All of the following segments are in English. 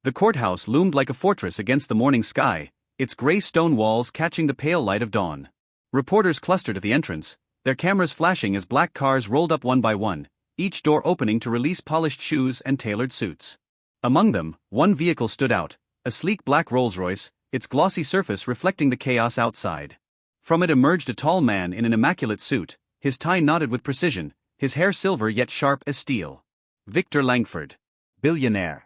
The courthouse loomed like a fortress against the morning sky, its gray stone walls catching the pale light of dawn. Reporters clustered at the entrance, their cameras flashing as black cars rolled up one by one, each door opening to release polished shoes and tailored suits. Among them, one vehicle stood out, a sleek black Rolls-Royce, its glossy surface reflecting the chaos outside. From it emerged a tall man in an immaculate suit, his tie knotted with precision, his hair silver yet sharp as steel. Victor Langford. Billionaire.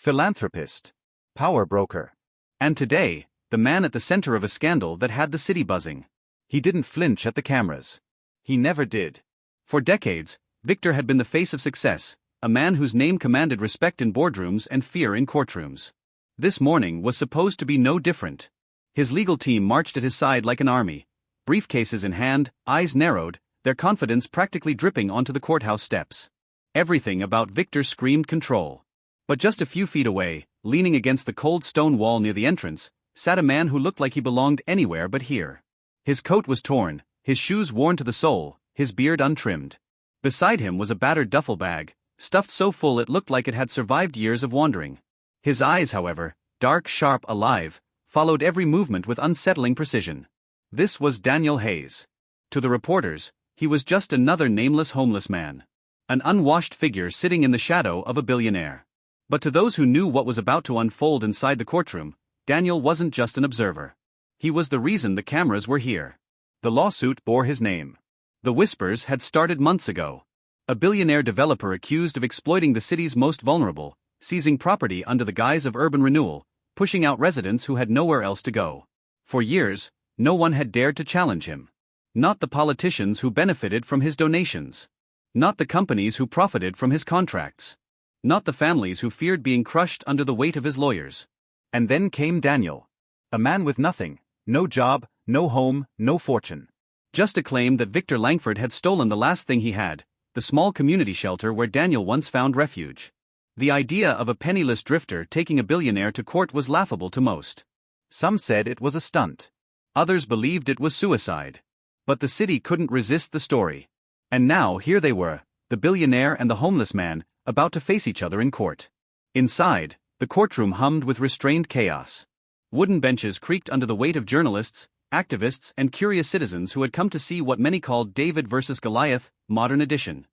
Philanthropist. Power broker. And today, the man at the center of a scandal that had the city buzzing. He didn't flinch at the cameras. He never did. For decades, Victor had been the face of success, a man whose name commanded respect in boardrooms and fear in courtrooms. This morning was supposed to be no different. His legal team marched at his side like an army, briefcases in hand, eyes narrowed, their confidence practically dripping onto the courthouse steps. Everything about Victor screamed control. But just a few feet away, leaning against the cold stone wall near the entrance, sat a man who looked like he belonged anywhere but here. His coat was torn, his shoes worn to the sole, his beard untrimmed. Beside him was a battered duffel bag, stuffed so full it looked like it had survived years of wandering. His eyes, however, dark, sharp, alive, followed every movement with unsettling precision. This was Daniel Hayes. To the reporters, he was just another nameless homeless man. An unwashed figure sitting in the shadow of a billionaire. But to those who knew what was about to unfold inside the courtroom, Daniel wasn't just an observer. He was the reason the cameras were here. The lawsuit bore his name. The whispers had started months ago. A billionaire developer accused of exploiting the city's most vulnerable, seizing property under the guise of urban renewal, pushing out residents who had nowhere else to go. For years, no one had dared to challenge him. Not the politicians who benefited from his donations. Not the companies who profited from his contracts. Not the families who feared being crushed under the weight of his lawyers. And then came Daniel. A man with nothing, no job, no home, no fortune. Just a claim that Victor Langford had stolen the last thing he had, the small community shelter where Daniel once found refuge. The idea of a penniless drifter taking a billionaire to court was laughable to most. Some said it was a stunt. Others believed it was suicide. But the city couldn't resist the story. And now here they were, the billionaire and the homeless man, about to face each other in court. Inside, the courtroom hummed with restrained chaos. Wooden benches creaked under the weight of journalists, activists, and curious citizens who had come to see what many called David versus Goliath, modern edition.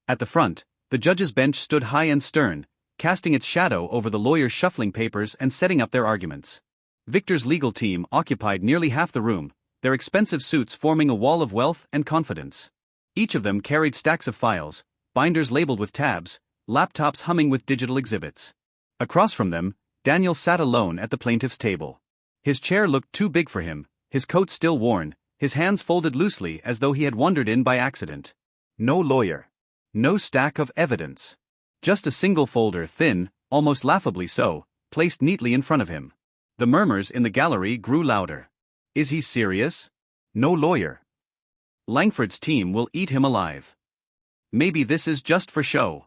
At the front, the judge's bench stood high and stern, casting its shadow over the lawyers shuffling papers and setting up their arguments. Victor's legal team occupied nearly half the room, their expensive suits forming a wall of wealth and confidence. Each of them carried stacks of files, binders labeled with tabs, laptops humming with digital exhibits. Across from them, Daniel sat alone at the plaintiff's table. His chair looked too big for him, his coat still worn, his hands folded loosely as though he had wandered in by accident. No lawyer. No stack of evidence. Just a single folder, thin, almost laughably so, placed neatly in front of him. The murmurs in the gallery grew louder. Is he serious? No lawyer. Langford's team will eat him alive. Maybe this is just for show.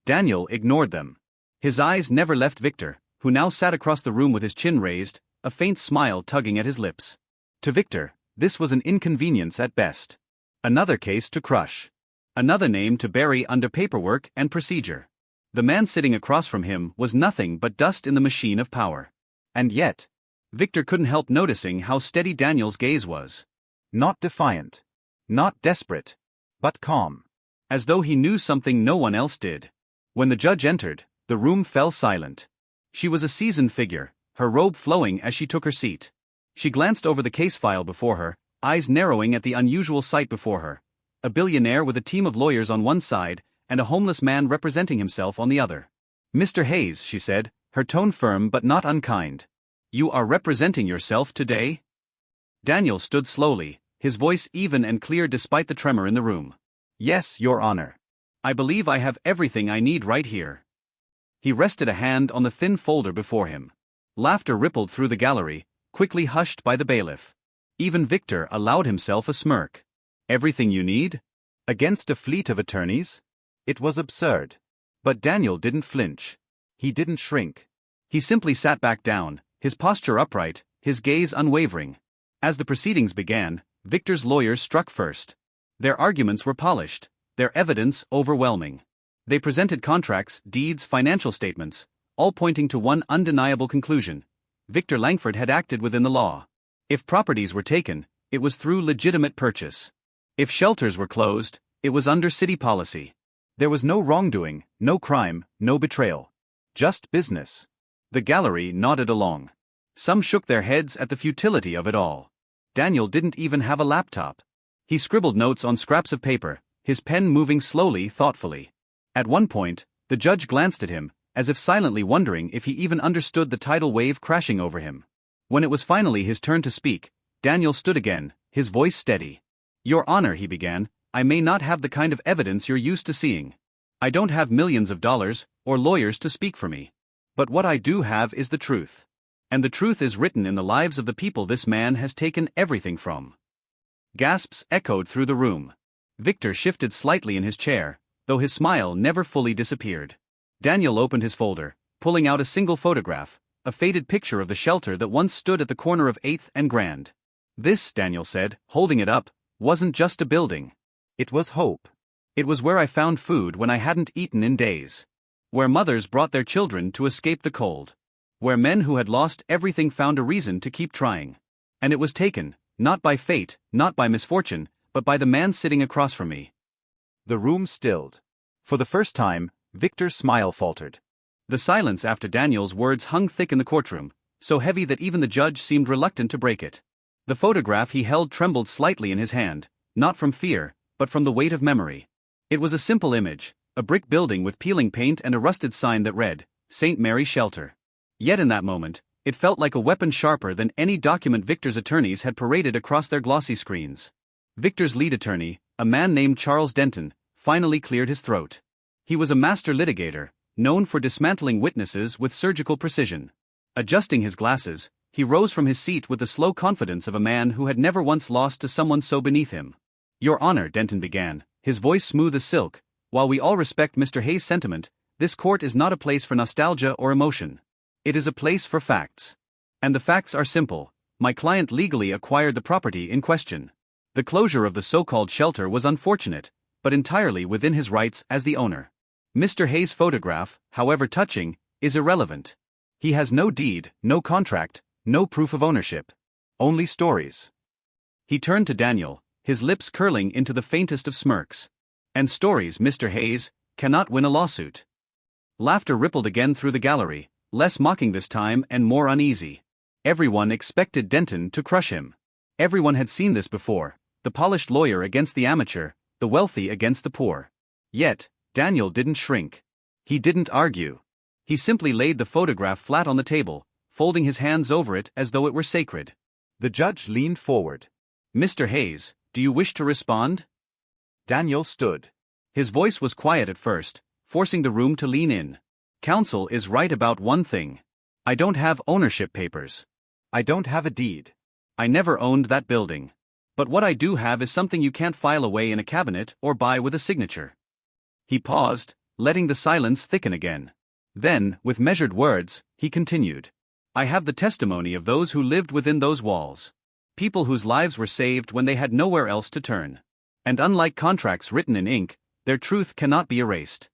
Daniel ignored them. His eyes never left Victor, who now sat across the room with his chin raised, a faint smile tugging at his lips. To Victor, this was an inconvenience at best. Another case to crush. Another name to bury under paperwork and procedure. The man sitting across from him was nothing but dust in the machine of power. And yet, Victor couldn't help noticing how steady Daniel's gaze was. Not defiant. Not desperate. But calm. As though he knew something no one else did. When the judge entered, the room fell silent. She was a seasoned figure, her robe flowing as she took her seat. She glanced over the case file before her, eyes narrowing at the unusual sight before her. A billionaire with a team of lawyers on one side, and a homeless man representing himself on the other. Mr. Hayes, she said, her tone firm but not unkind. You are representing yourself today? Daniel stood slowly, his voice even and clear despite the tremor in the room. Yes, Your Honor. I believe I have everything I need right here. He rested a hand on the thin folder before him. Laughter rippled through the gallery, quickly hushed by the bailiff. Even Victor allowed himself a smirk. Everything you need? Against a fleet of attorneys? It was absurd. But Daniel didn't flinch. He didn't shrink. He simply sat back down, his posture upright, his gaze unwavering. As the proceedings began, Victor's lawyers struck first. Their arguments were polished, their evidence overwhelming. They presented contracts, deeds, financial statements, all pointing to one undeniable conclusion: Victor Langford had acted within the law. If properties were taken, it was through legitimate purchase. If shelters were closed, it was under city policy. There was no wrongdoing, no crime, no betrayal. Just business. The gallery nodded along. Some shook their heads at the futility of it all. Daniel didn't even have a laptop. He scribbled notes on scraps of paper, his pen moving slowly, thoughtfully. At one point, the judge glanced at him, as if silently wondering if he even understood the tidal wave crashing over him. When it was finally his turn to speak, Daniel stood again, his voice steady. "Your Honor," he began, "I may not have the kind of evidence you're used to seeing. I don't have millions of dollars, or lawyers to speak for me. But what I do have is the truth. And the truth is written in the lives of the people this man has taken everything from." Gasps echoed through the room. Victor shifted slightly in his chair, though his smile never fully disappeared. Daniel opened his folder, pulling out a single photograph, a faded picture of the shelter that once stood at the corner of 8th and Grand. "This," Daniel said, holding it up, "wasn't just a building. It was hope. It was where I found food when I hadn't eaten in days. Where mothers brought their children to escape the cold. Where men who had lost everything found a reason to keep trying. And it was taken, not by fate, not by misfortune, but by the man sitting across from me." The room stilled. For the first time, Victor's smile faltered. The silence after Daniel's words hung thick in the courtroom, so heavy that even the judge seemed reluctant to break it. The photograph he held trembled slightly in his hand, not from fear, but from the weight of memory. It was a simple image, a brick building with peeling paint and a rusted sign that read, "St. Mary's Shelter." Yet in that moment, it felt like a weapon sharper than any document Victor's attorneys had paraded across their glossy screens. Victor's lead attorney, a man named Charles Denton, finally cleared his throat. He was a master litigator, known for dismantling witnesses with surgical precision. Adjusting his glasses, he rose from his seat with the slow confidence of a man who had never once lost to someone so beneath him. "Your Honor," Denton began, his voice smooth as silk, "while we all respect Mr. Hayes' sentiment, this court is not a place for nostalgia or emotion. It is a place for facts. And the facts are simple. My client legally acquired the property in question. The closure of the so-called shelter was unfortunate, but entirely within his rights as the owner. Mr. Hayes' photograph, however touching, is irrelevant. He has no deed, no contract, no proof of ownership. Only stories." He turned to Daniel, his lips curling into the faintest of smirks. "And stories, Mr. Hayes, cannot win a lawsuit." Laughter rippled again through the gallery, less mocking this time and more uneasy. Everyone expected Denton to crush him. Everyone had seen this before, the polished lawyer against the amateur, the wealthy against the poor. Yet, Daniel didn't shrink. He didn't argue. He simply laid the photograph flat on the table, folding his hands over it as though it were sacred. The judge leaned forward. "Mr. Hayes, do you wish to respond?" Daniel stood. His voice was quiet at first, forcing the room to lean in. "Counsel is right about one thing. I don't have ownership papers. I don't have a deed. I never owned that building. But what I do have is something you can't file away in a cabinet or buy with a signature." He paused, letting the silence thicken again. Then, with measured words, he continued. "I have the testimony of those who lived within those walls. People whose lives were saved when they had nowhere else to turn. And unlike contracts written in ink, their truth cannot be erased."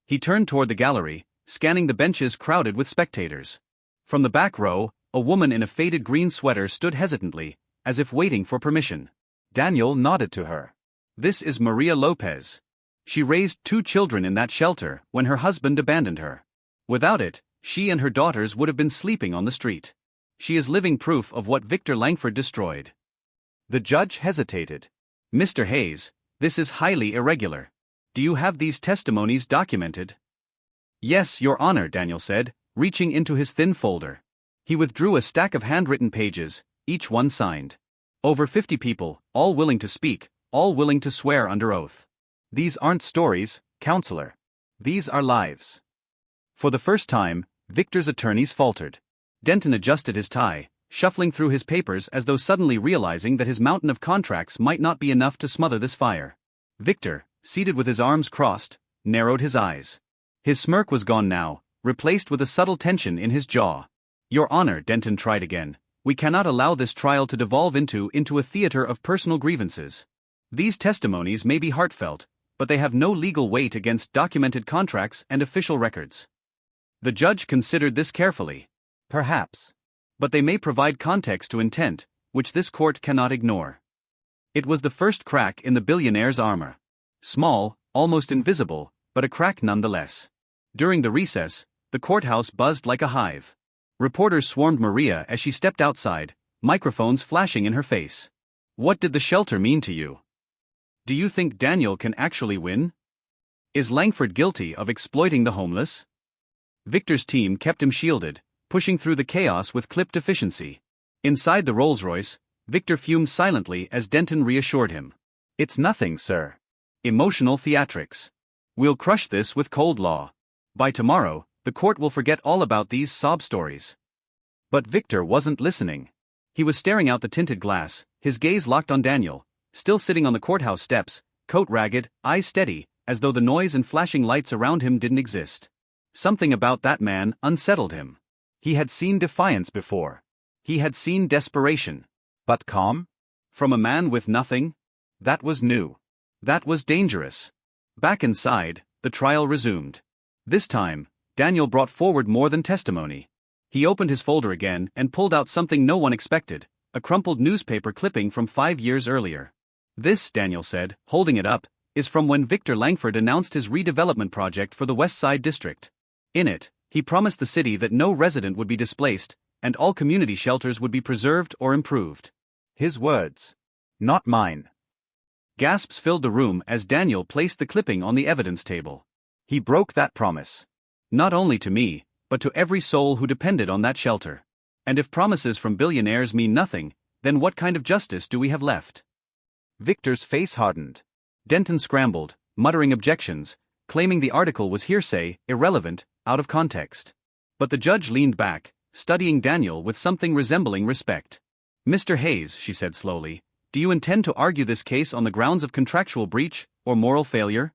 He turned toward the gallery, scanning the benches crowded with spectators. From the back row, a woman in a faded green sweater stood hesitantly, as if waiting for permission. Daniel nodded to her. "This is Maria Lopez. She raised 2 children in that shelter when her husband abandoned her. Without it, she and her daughters would have been sleeping on the street. She is living proof of what Victor Langford destroyed." The judge hesitated. "Mr. Hayes, this is highly irregular. Do you have these testimonies documented?" "Yes, Your Honor," Daniel said, reaching into his thin folder. He withdrew a stack of handwritten pages, each one signed. Over 50 people, all willing to speak, all willing to swear under oath. "These aren't stories, counselor. These are lives." For the first time, Victor's attorneys faltered. Denton adjusted his tie, shuffling through his papers as though suddenly realizing that his mountain of contracts might not be enough to smother this fire. Victor, seated with his arms crossed, narrowed his eyes. His smirk was gone now, replaced with a subtle tension in his jaw. "Your Honor," Denton tried again, "we cannot allow this trial to devolve into a theater of personal grievances. These testimonies may be heartfelt, but they have no legal weight against documented contracts and official records." The judge considered this carefully. Perhaps. But they may provide context to intent, which this court cannot ignore. It was the first crack in the billionaire's armor. Small, almost invisible, but a crack nonetheless. During the recess, the courthouse buzzed like a hive. Reporters swarmed Maria as she stepped outside, microphones flashing in her face. What did the shelter mean to you? Do you think Daniel can actually win? Is Langford guilty of exploiting the homeless? Victor's team kept him shielded, pushing through the chaos with clipped efficiency. Inside the Rolls-Royce, Victor fumed silently as Denton reassured him. It's nothing, sir. Emotional theatrics. We'll crush this with cold law. By tomorrow, the court will forget all about these sob stories. But Victor wasn't listening. He was staring out the tinted glass, his gaze locked on Daniel, still sitting on the courthouse steps, coat ragged, eyes steady, as though the noise and flashing lights around him didn't exist. Something about that man unsettled him. He had seen defiance before. He had seen desperation. But calm? From a man with nothing? That was new. That was dangerous. Back inside, the trial resumed. This time, Daniel brought forward more than testimony. He opened his folder again and pulled out something no one expected, a crumpled newspaper clipping from 5 years earlier. This, Daniel said, holding it up, is from when Victor Langford announced his redevelopment project for the West Side District. In it, he promised the city that no resident would be displaced, and all community shelters would be preserved or improved. His words. Not mine. Gasps filled the room as Daniel placed the clipping on the evidence table. He broke that promise. Not only to me, but to every soul who depended on that shelter. And if promises from billionaires mean nothing, then what kind of justice do we have left? Victor's face hardened. Denton scrambled, muttering objections, claiming the article was hearsay, irrelevant, out of context. But the judge leaned back, studying Daniel with something resembling respect. Mr. Hayes, she said slowly, do you intend to argue this case on the grounds of contractual breach, or moral failure?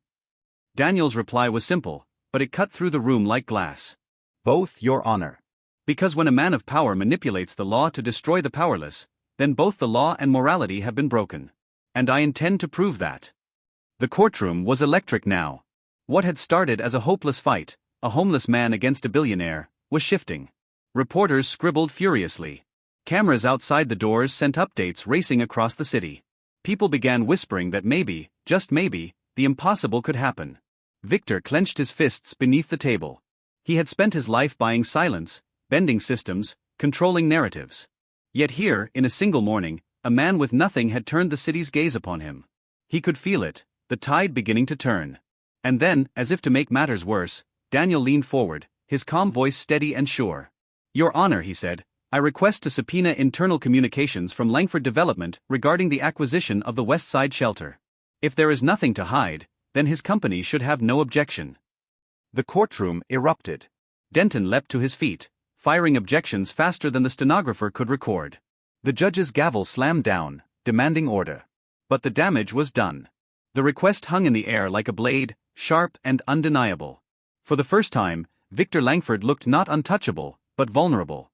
Daniel's reply was simple, but it cut through the room like glass. Both, Your Honor. Because when a man of power manipulates the law to destroy the powerless, then both the law and morality have been broken. And I intend to prove that. The courtroom was electric now. What had started as a hopeless fight, a homeless man against a billionaire, was shifting. Reporters scribbled furiously. Cameras outside the doors sent updates racing across the city. People began whispering that maybe, just maybe, the impossible could happen. Victor clenched his fists beneath the table. He had spent his life buying silence, bending systems, controlling narratives. Yet here, in a single morning, a man with nothing had turned the city's gaze upon him. He could feel it, the tide beginning to turn. And then, as if to make matters worse, Daniel leaned forward, his calm voice steady and sure. Your Honor, he said, I request to subpoena internal communications from Langford Development regarding the acquisition of the West Side Shelter. If there is nothing to hide, then his company should have no objection. The courtroom erupted. Denton leapt to his feet, firing objections faster than the stenographer could record. The judge's gavel slammed down, demanding order. But the damage was done. The request hung in the air like a blade, sharp and undeniable. For the first time, Victor Langford looked not untouchable, but vulnerable.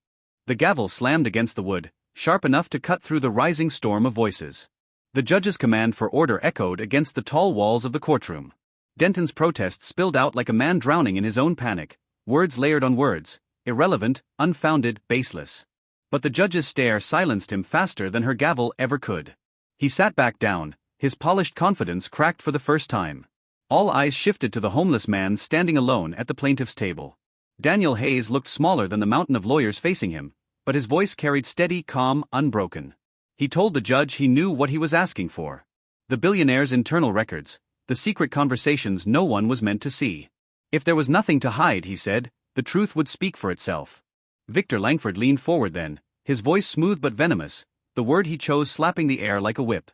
The gavel slammed against the wood, sharp enough to cut through the rising storm of voices. The judge's command for order echoed against the tall walls of the courtroom. Denton's protest spilled out like a man drowning in his own panic, words layered on words, irrelevant, unfounded, baseless. But the judge's stare silenced him faster than her gavel ever could. He sat back down, his polished confidence cracked for the first time. All eyes shifted to the homeless man standing alone at the plaintiff's table. Daniel Hayes looked smaller than the mountain of lawyers facing him, but his voice carried steady, calm, unbroken. He told the judge he knew what he was asking for. The billionaire's internal records, the secret conversations no one was meant to see. If there was nothing to hide, he said, the truth would speak for itself. Victor Langford leaned forward then, his voice smooth but venomous, the word he chose slapping the air like a whip.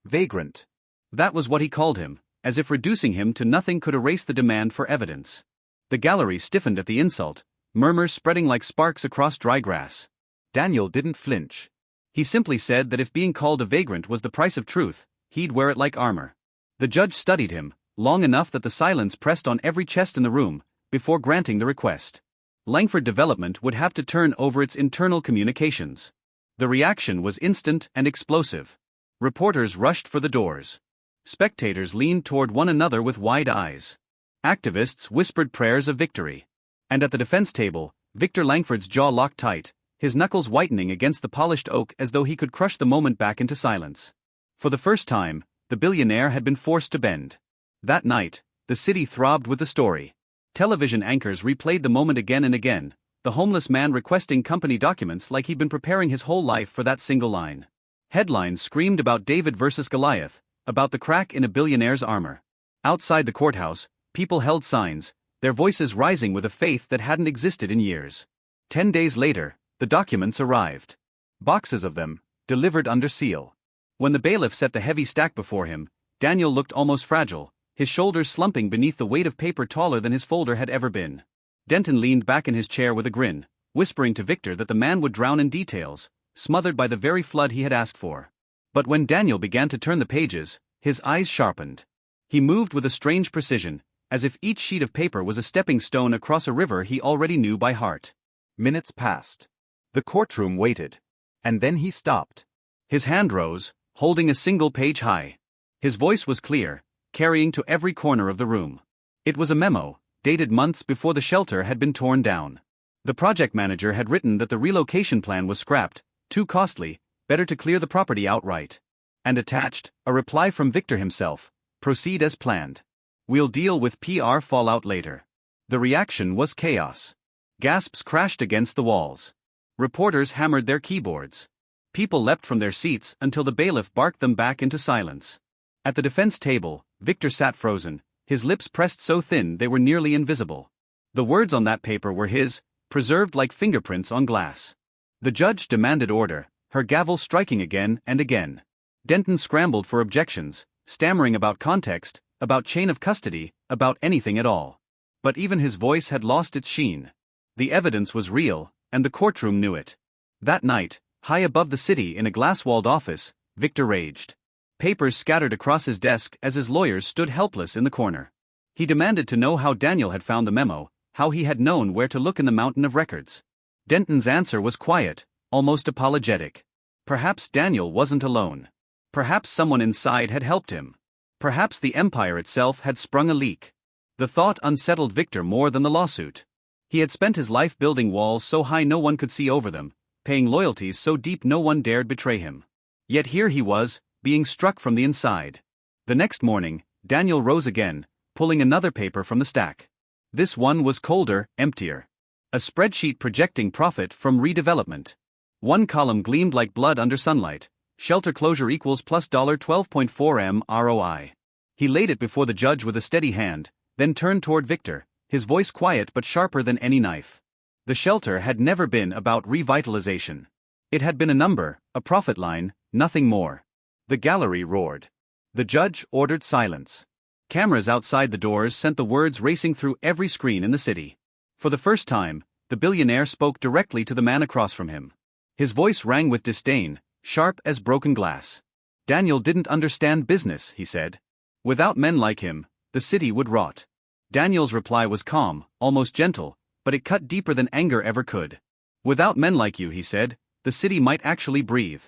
Vagrant. That was what he called him, as if reducing him to nothing could erase the demand for evidence. The gallery stiffened at the insult, murmurs spreading like sparks across dry grass. Daniel didn't flinch. He simply said that if being called a vagrant was the price of truth, he'd wear it like armor. The judge studied him, long enough that the silence pressed on every chest in the room, before granting the request. Langford Development would have to turn over its internal communications. The reaction was instant and explosive. Reporters rushed for the doors. Spectators leaned toward one another with wide eyes. Activists whispered prayers of victory. And at the defense table, Victor Langford's jaw locked tight, his knuckles whitening against the polished oak as though he could crush the moment back into silence. For the first time, the billionaire had been forced to bend. That night, the city throbbed with the story. Television anchors replayed the moment again and again, the homeless man requesting company documents like he'd been preparing his whole life for that single line. Headlines screamed about David versus Goliath, about the crack in a billionaire's armor. Outside the courthouse, people held signs, their voices rising with a faith that hadn't existed in years. 10 days later, the documents arrived. Boxes of them, delivered under seal. When the bailiff set the heavy stack before him, Daniel looked almost fragile, his shoulders slumping beneath the weight of paper taller than his folder had ever been. Denton leaned back in his chair with a grin, whispering to Victor that the man would drown in details, smothered by the very flood he had asked for. But when Daniel began to turn the pages, his eyes sharpened. He moved with a strange precision, as if each sheet of paper was a stepping stone across a river he already knew by heart. Minutes passed. The courtroom waited. And then he stopped. His hand rose, holding a single page high. His voice was clear, carrying to every corner of the room. It was a memo, dated months before the shelter had been torn down. The project manager had written that the relocation plan was scrapped, too costly, better to clear the property outright. And attached, a reply from Victor himself: proceed as planned. We'll deal with PR fallout later. The reaction was chaos. Gasps crashed against the walls. Reporters hammered their keyboards. People leapt from their seats until the bailiff barked them back into silence. At the defense table, Victor sat frozen, his lips pressed so thin they were nearly invisible. The words on that paper were his, preserved like fingerprints on glass. The judge demanded order, her gavel striking again and again. Denton scrambled for objections, stammering about context, about chain of custody, about anything at all. But even his voice had lost its sheen. The evidence was real, and the courtroom knew it. That night, high above the city in a glass-walled office, Victor raged. Papers scattered across his desk as his lawyers stood helpless in the corner. He demanded to know how Daniel had found the memo, how he had known where to look in the mountain of records. Denton's answer was quiet, almost apologetic. Perhaps Daniel wasn't alone. Perhaps someone inside had helped him. Perhaps the empire itself had sprung a leak. The thought unsettled Victor more than the lawsuit. He had spent his life building walls so high no one could see over them, paying loyalties so deep no one dared betray him. Yet here he was, being struck from the inside. The next morning, Daniel rose again, pulling another paper from the stack. This one was colder, emptier. A spreadsheet projecting profit from redevelopment. One column gleamed like blood under sunlight. Shelter closure equals plus $12.4 million ROI. He laid it before the judge with a steady hand, then turned toward Victor, his voice quiet but sharper than any knife. The shelter had never been about revitalization. It had been a number, a profit line, nothing more. The gallery roared. The judge ordered silence. Cameras outside the doors sent the words racing through every screen in the city. For the first time, the billionaire spoke directly to the man across from him. His voice rang with disdain, sharp as broken glass. Daniel didn't understand business, he said. Without men like him, the city would rot. Daniel's reply was calm, almost gentle, but it cut deeper than anger ever could. Without men like you, he said, the city might actually breathe.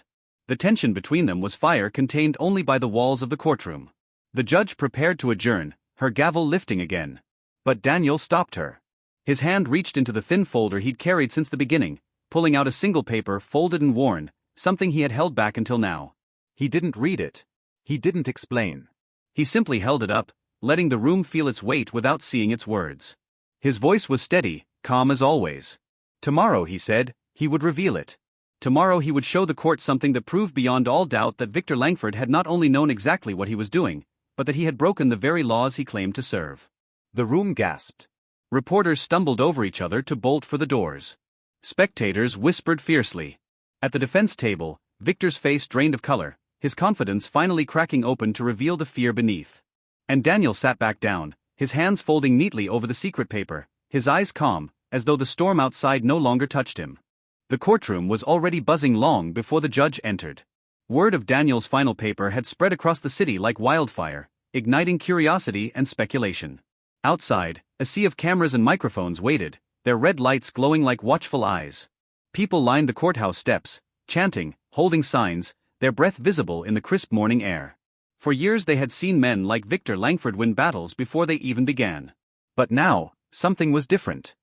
The tension between them was fire contained only by the walls of the courtroom. The judge prepared to adjourn, her gavel lifting again. But Daniel stopped her. His hand reached into the thin folder he'd carried since the beginning, pulling out a single paper folded and worn, something he had held back until now. He didn't read it. He didn't explain. He simply held it up, letting the room feel its weight without seeing its words. His voice was steady, calm as always. Tomorrow, he said, he would reveal it. Tomorrow he would show the court something that proved beyond all doubt that Victor Langford had not only known exactly what he was doing, but that he had broken the very laws he claimed to serve. The room gasped. Reporters stumbled over each other to bolt for the doors. Spectators whispered fiercely. At the defense table, Victor's face drained of color, his confidence finally cracking open to reveal the fear beneath. And Daniel sat back down, his hands folding neatly over the secret paper, his eyes calm, as though the storm outside no longer touched him. The courtroom was already buzzing long before the judge entered. Word of Daniel's final paper had spread across the city like wildfire, igniting curiosity and speculation. Outside, a sea of cameras and microphones waited, their red lights glowing like watchful eyes. People lined the courthouse steps, chanting, holding signs, their breath visible in the crisp morning air. For years they had seen men like Victor Langford win battles before they even began. But now, something was different.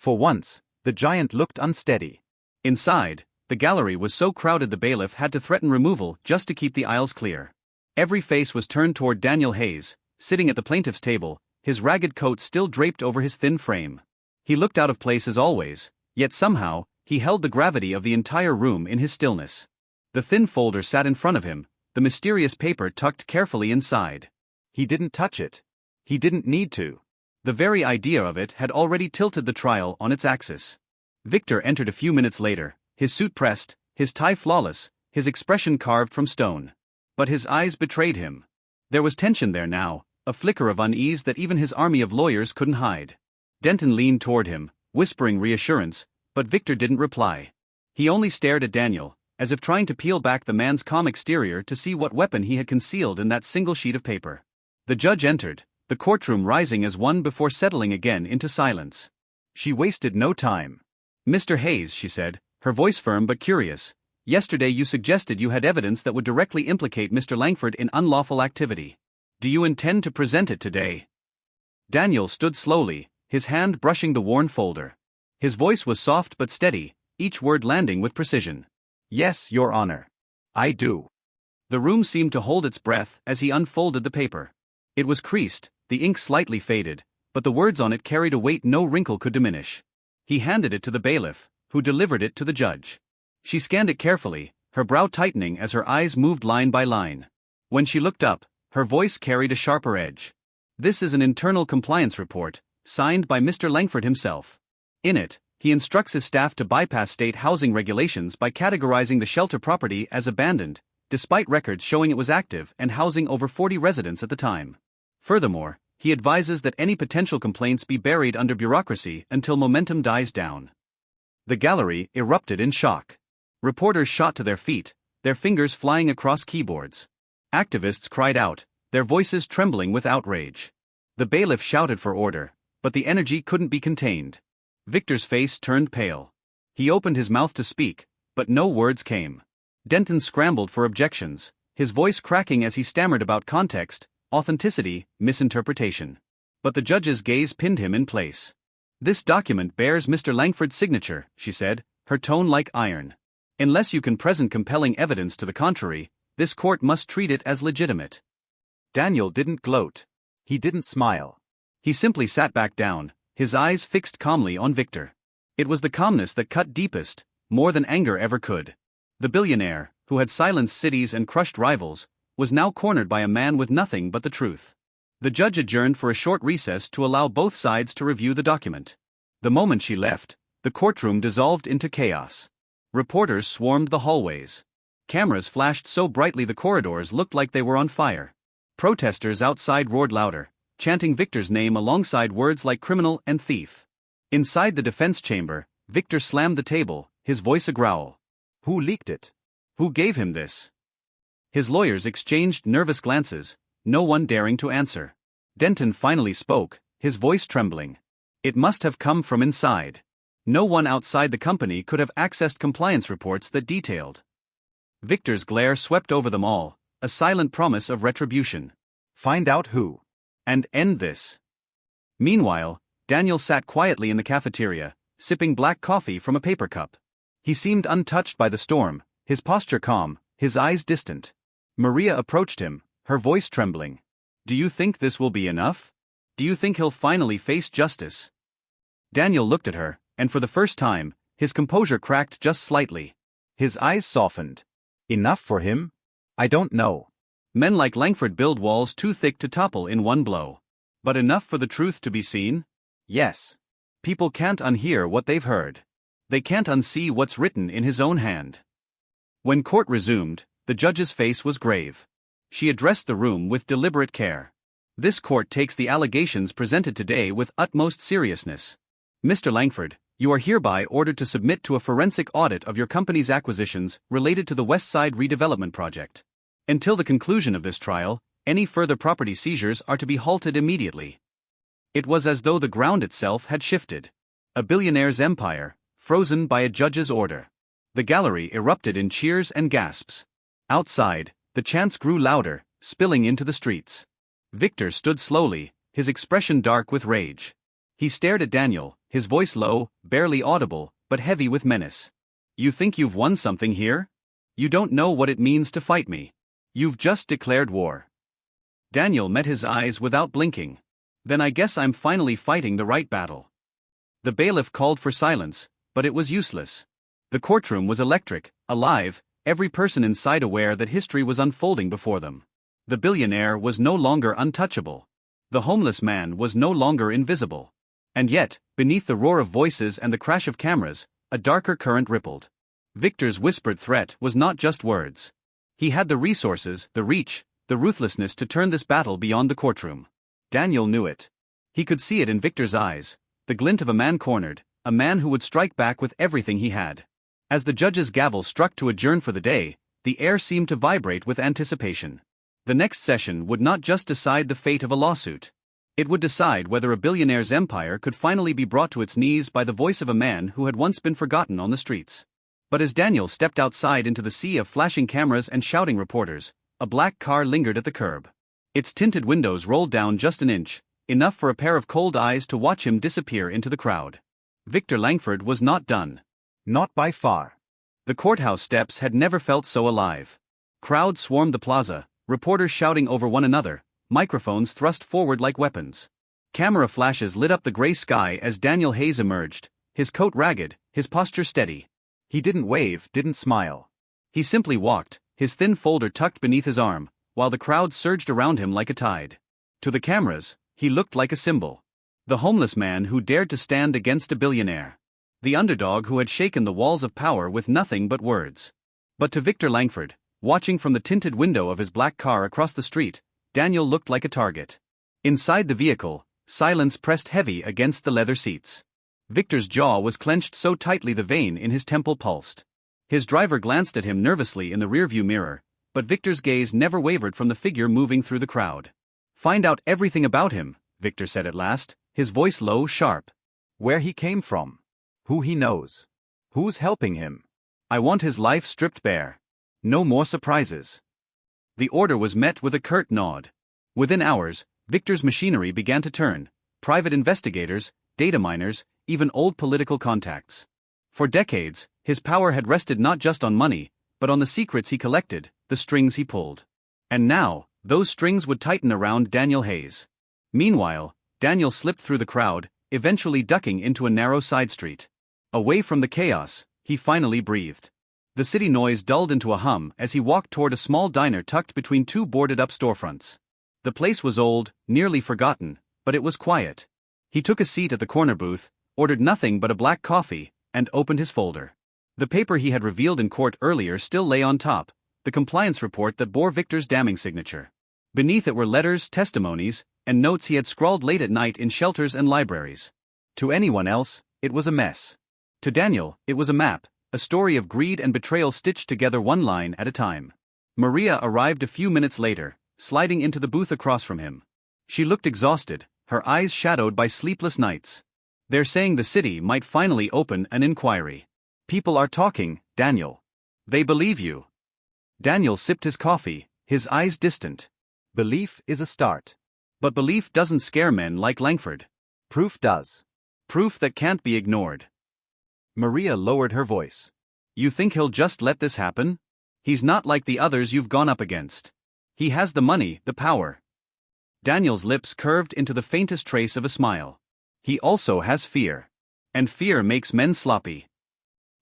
For once, the giant looked unsteady. Inside, the gallery was so crowded the bailiff had to threaten removal just to keep the aisles clear. Every face was turned toward Daniel Hayes, sitting at the plaintiff's table, his ragged coat still draped over his thin frame. He looked out of place as always, yet somehow, he held the gravity of the entire room in his stillness. The thin folder sat in front of him, the mysterious paper tucked carefully inside. He didn't touch it. He didn't need to. The very idea of it had already tilted the trial on its axis. Victor entered a few minutes later, his suit pressed, his tie flawless, his expression carved from stone. But his eyes betrayed him. There was tension there now, a flicker of unease that even his army of lawyers couldn't hide. Denton leaned toward him, whispering reassurance, but Victor didn't reply. He only stared at Daniel, as if trying to peel back the man's calm exterior to see what weapon he had concealed in that single sheet of paper. The judge entered, the courtroom rising as one before settling again into silence. She wasted no time. "Mr. Hayes," she said, her voice firm but curious, "yesterday you suggested you had evidence that would directly implicate Mr. Langford in unlawful activity. Do you intend to present it today?" Daniel stood slowly, his hand brushing the worn folder. His voice was soft but steady, each word landing with precision. "Yes, Your Honor. I do." The room seemed to hold its breath as he unfolded the paper. It was creased, the ink slightly faded, but the words on it carried a weight no wrinkle could diminish. He handed it to the bailiff, who delivered it to the judge. She scanned it carefully, her brow tightening as her eyes moved line by line. When she looked up, her voice carried a sharper edge. "This is an internal compliance report, signed by Mr. Langford himself. In it, he instructs his staff to bypass state housing regulations by categorizing the shelter property as abandoned, despite records showing it was active and housing over 40 residents at the time. Furthermore, he advises that any potential complaints be buried under bureaucracy until momentum dies down." The gallery erupted in shock. Reporters shot to their feet, their fingers flying across keyboards. Activists cried out, their voices trembling with outrage. The bailiff shouted for order, but the energy couldn't be contained. Victor's face turned pale. He opened his mouth to speak, but no words came. Denton scrambled for objections, his voice cracking as he stammered about context, authenticity, misinterpretation. But the judge's gaze pinned him in place. "This document bears Mr. Langford's signature," she said, her tone like iron. "Unless you can present compelling evidence to the contrary, this court must treat it as legitimate." Daniel didn't gloat. He didn't smile. He simply sat back down, his eyes fixed calmly on Victor. It was the calmness that cut deepest, more than anger ever could. The billionaire, who had silenced cities and crushed rivals, was now cornered by a man with nothing but the truth. The judge adjourned for a short recess to allow both sides to review the document. The moment she left, the courtroom dissolved into chaos. Reporters swarmed the hallways. Cameras flashed so brightly the corridors looked like they were on fire. Protesters outside roared louder, chanting Victor's name alongside words like criminal and thief. Inside the defense chamber, Victor slammed the table, his voice a growl. "Who leaked it? Who gave him this?" His lawyers exchanged nervous glances, no one daring to answer. Denton finally spoke, his voice trembling. "It must have come from inside. No one outside the company could have accessed compliance reports that detailed." Victor's glare swept over them all, a silent promise of retribution. "Find out who. And end this." Meanwhile, Daniel sat quietly in the cafeteria, sipping black coffee from a paper cup. He seemed untouched by the storm, his posture calm, his eyes distant. Maria approached him, her voice trembling. "Do you think this will be enough? Do you think he'll finally face justice?" Daniel looked at her, and for the first time, his composure cracked just slightly. His eyes softened. "Enough for him? I don't know. Men like Langford build walls too thick to topple in one blow. But enough for the truth to be seen? Yes. People can't unhear what they've heard. They can't unsee what's written in his own hand." When court resumed, the judge's face was grave. She addressed the room with deliberate care. "This court takes the allegations presented today with utmost seriousness. Mr. Langford, you are hereby ordered to submit to a forensic audit of your company's acquisitions related to the West Side redevelopment project. Until the conclusion of this trial, any further property seizures are to be halted immediately." It was as though the ground itself had shifted. A billionaire's empire, frozen by a judge's order. The gallery erupted in cheers and gasps. Outside, the chants grew louder, spilling into the streets. Victor stood slowly, his expression dark with rage. He stared at Daniel, his voice low, barely audible, but heavy with menace. "You think you've won something here? You don't know what it means to fight me. You've just declared war." Daniel met his eyes without blinking. "Then I guess I'm finally fighting the right battle." The bailiff called for silence, but it was useless. The courtroom was electric, alive, every person inside aware that history was unfolding before them. The billionaire was no longer untouchable. The homeless man was no longer invisible. And yet, beneath the roar of voices and the crash of cameras, a darker current rippled. Victor's whispered threat was not just words. He had the resources, the reach, the ruthlessness to turn this battle beyond the courtroom. Daniel knew it. He could see it in Victor's eyes, the glint of a man cornered, a man who would strike back with everything he had. As the judge's gavel struck to adjourn for the day, the air seemed to vibrate with anticipation. The next session would not just decide the fate of a lawsuit. It would decide whether a billionaire's empire could finally be brought to its knees by the voice of a man who had once been forgotten on the streets. But as Daniel stepped outside into the sea of flashing cameras and shouting reporters, a black car lingered at the curb. Its tinted windows rolled down just an inch, enough for a pair of cold eyes to watch him disappear into the crowd. Victor Langford was not done. Not by far. The courthouse steps had never felt so alive. Crowds swarmed the plaza, reporters shouting over one another, microphones thrust forward like weapons. Camera flashes lit up the gray sky as Daniel Hayes emerged, his coat ragged, his posture steady. He didn't wave, didn't smile. He simply walked, his thin folder tucked beneath his arm, while the crowd surged around him like a tide. To the cameras, he looked like a symbol. The homeless man who dared to stand against a billionaire. The underdog who had shaken the walls of power with nothing but words. But to Victor Langford, watching from the tinted window of his black car across the street, Daniel looked like a target. Inside the vehicle, silence pressed heavy against the leather seats. Victor's jaw was clenched so tightly the vein in his temple pulsed. His driver glanced at him nervously in the rearview mirror, but Victor's gaze never wavered from the figure moving through the crowd. "Find out everything about him," Victor said at last, his voice low, sharp. Where he came from. Who he knows. Who's helping him. "I want his life stripped bare. No more surprises." The order was met with a curt nod. Within hours, Victor's machinery began to turn, private investigators, data miners, even old political contacts. For decades, his power had rested not just on money, but on the secrets he collected, the strings he pulled. And now, those strings would tighten around Daniel Hayes. Meanwhile, Daniel slipped through the crowd, eventually ducking into a narrow side street. Away from the chaos, he finally breathed. The city noise dulled into a hum as he walked toward a small diner tucked between two boarded-up storefronts. The place was old, nearly forgotten, but it was quiet. He took a seat at the corner booth, ordered nothing but a black coffee, and opened his folder. The paper he had revealed in court earlier still lay on top, the compliance report that bore Victor's damning signature. Beneath it were letters, testimonies, and notes he had scrawled late at night in shelters and libraries. To anyone else, it was a mess. To Daniel, it was a map, a story of greed and betrayal stitched together one line at a time. Maria arrived a few minutes later, sliding into the booth across from him. She looked exhausted, her eyes shadowed by sleepless nights. "They're saying the city might finally open an inquiry. People are talking, Daniel. They believe you." Daniel sipped his coffee, his eyes distant. Belief is a start. But belief doesn't scare men like Langford. Proof does. Proof that can't be ignored. Maria lowered her voice. "You think he'll just let this happen? He's not like the others you've gone up against. He has the money, the power." Daniel's lips curved into the faintest trace of a smile. "He also has fear. And fear makes men sloppy."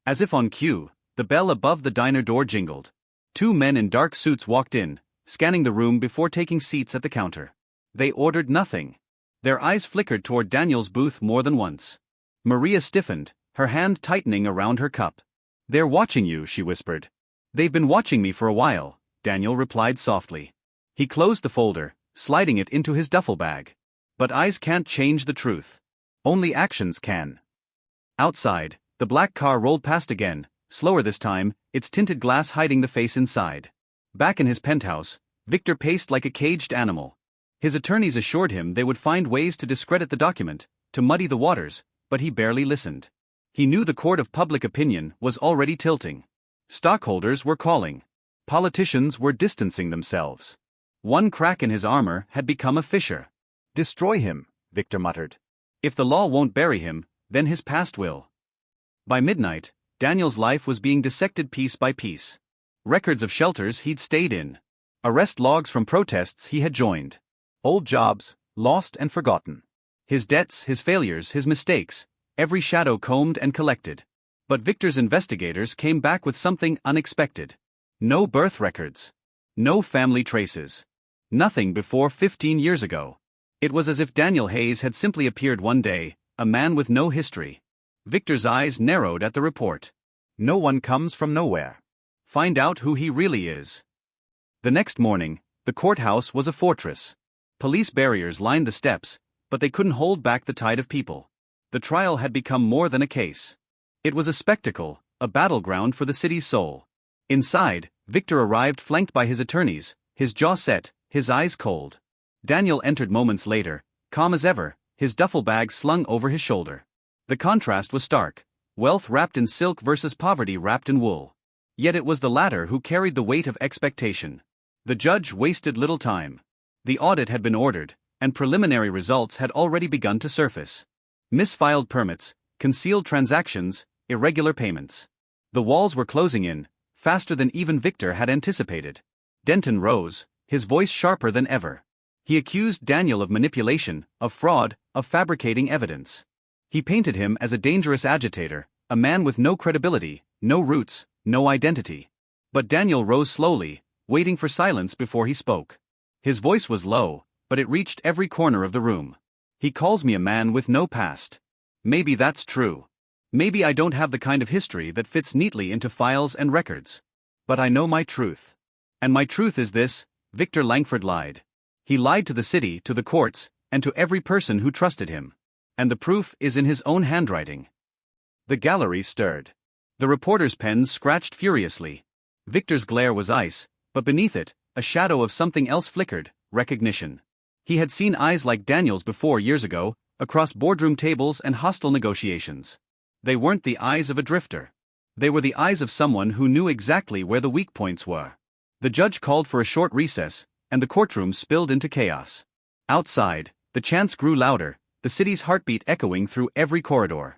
As if on cue, the bell above the diner door jingled. Two men in dark suits walked in, scanning the room before taking seats at the counter. They ordered nothing. Their eyes flickered toward Daniel's booth more than once. Maria stiffened, her hand tightening around her cup. "They're watching you," she whispered. "They've been watching me for a while," Daniel replied softly. He closed the folder, sliding it into his duffel bag. But eyes can't change the truth. Only actions can. Outside, the black car rolled past again, slower this time, its tinted glass hiding the face inside. Back in his penthouse, Victor paced like a caged animal. His attorneys assured him they would find ways to discredit the document, to muddy the waters, but he barely listened. He knew the court of public opinion was already tilting. Stockholders were calling. Politicians were distancing themselves. One crack in his armor had become a fissure. "Destroy him," Victor muttered. "If the law won't bury him, then his past will. By midnight, Daniel's life was being dissected piece by piece. Records of shelters he'd stayed in. Arrest logs from protests he had joined. Old jobs, lost and forgotten. His debts, his failures, his mistakes, every shadow combed and collected. But Victor's investigators came back with something unexpected. No birth records. No family traces. Nothing before 15 years ago. It was as if Daniel Hayes had simply appeared one day, a man with no history. Victor's eyes narrowed at the report. No one comes from nowhere. Find out who he really is. The next morning, the courthouse was a fortress. Police barriers lined the steps, but they couldn't hold back the tide of people. The trial had become more than a case. It was a spectacle, a battleground for the city's soul. Inside, Victor arrived flanked by his attorneys, his jaw set, his eyes cold. Daniel entered moments later, calm as ever, his duffel bag slung over his shoulder. The contrast was stark, wealth wrapped in silk versus poverty wrapped in wool. Yet it was the latter who carried the weight of expectation. The judge wasted little time. The audit had been ordered, and preliminary results had already begun to surface. Misfiled permits, concealed transactions, irregular payments. The walls were closing in, faster than even Victor had anticipated. Denton rose, his voice sharper than ever. He accused Daniel of manipulation, of fraud, of fabricating evidence. He painted him as a dangerous agitator, a man with no credibility, no roots, no identity. But Daniel rose slowly, waiting for silence before he spoke. His voice was low, but it reached every corner of the room. He calls me a man with no past. Maybe that's true. Maybe I don't have the kind of history that fits neatly into files and records. But I know my truth. And my truth is this: Victor Langford lied. He lied to the city, to the courts, and to every person who trusted him. And the proof is in his own handwriting. The gallery stirred. The reporters' pens scratched furiously. Victor's glare was ice, but beneath it, a shadow of something else flickered: recognition. He had seen eyes like Daniel's before years ago, across boardroom tables and hostile negotiations. They weren't the eyes of a drifter. They were the eyes of someone who knew exactly where the weak points were. The judge called for a short recess, and the courtroom spilled into chaos. Outside, the chants grew louder, the city's heartbeat echoing through every corridor.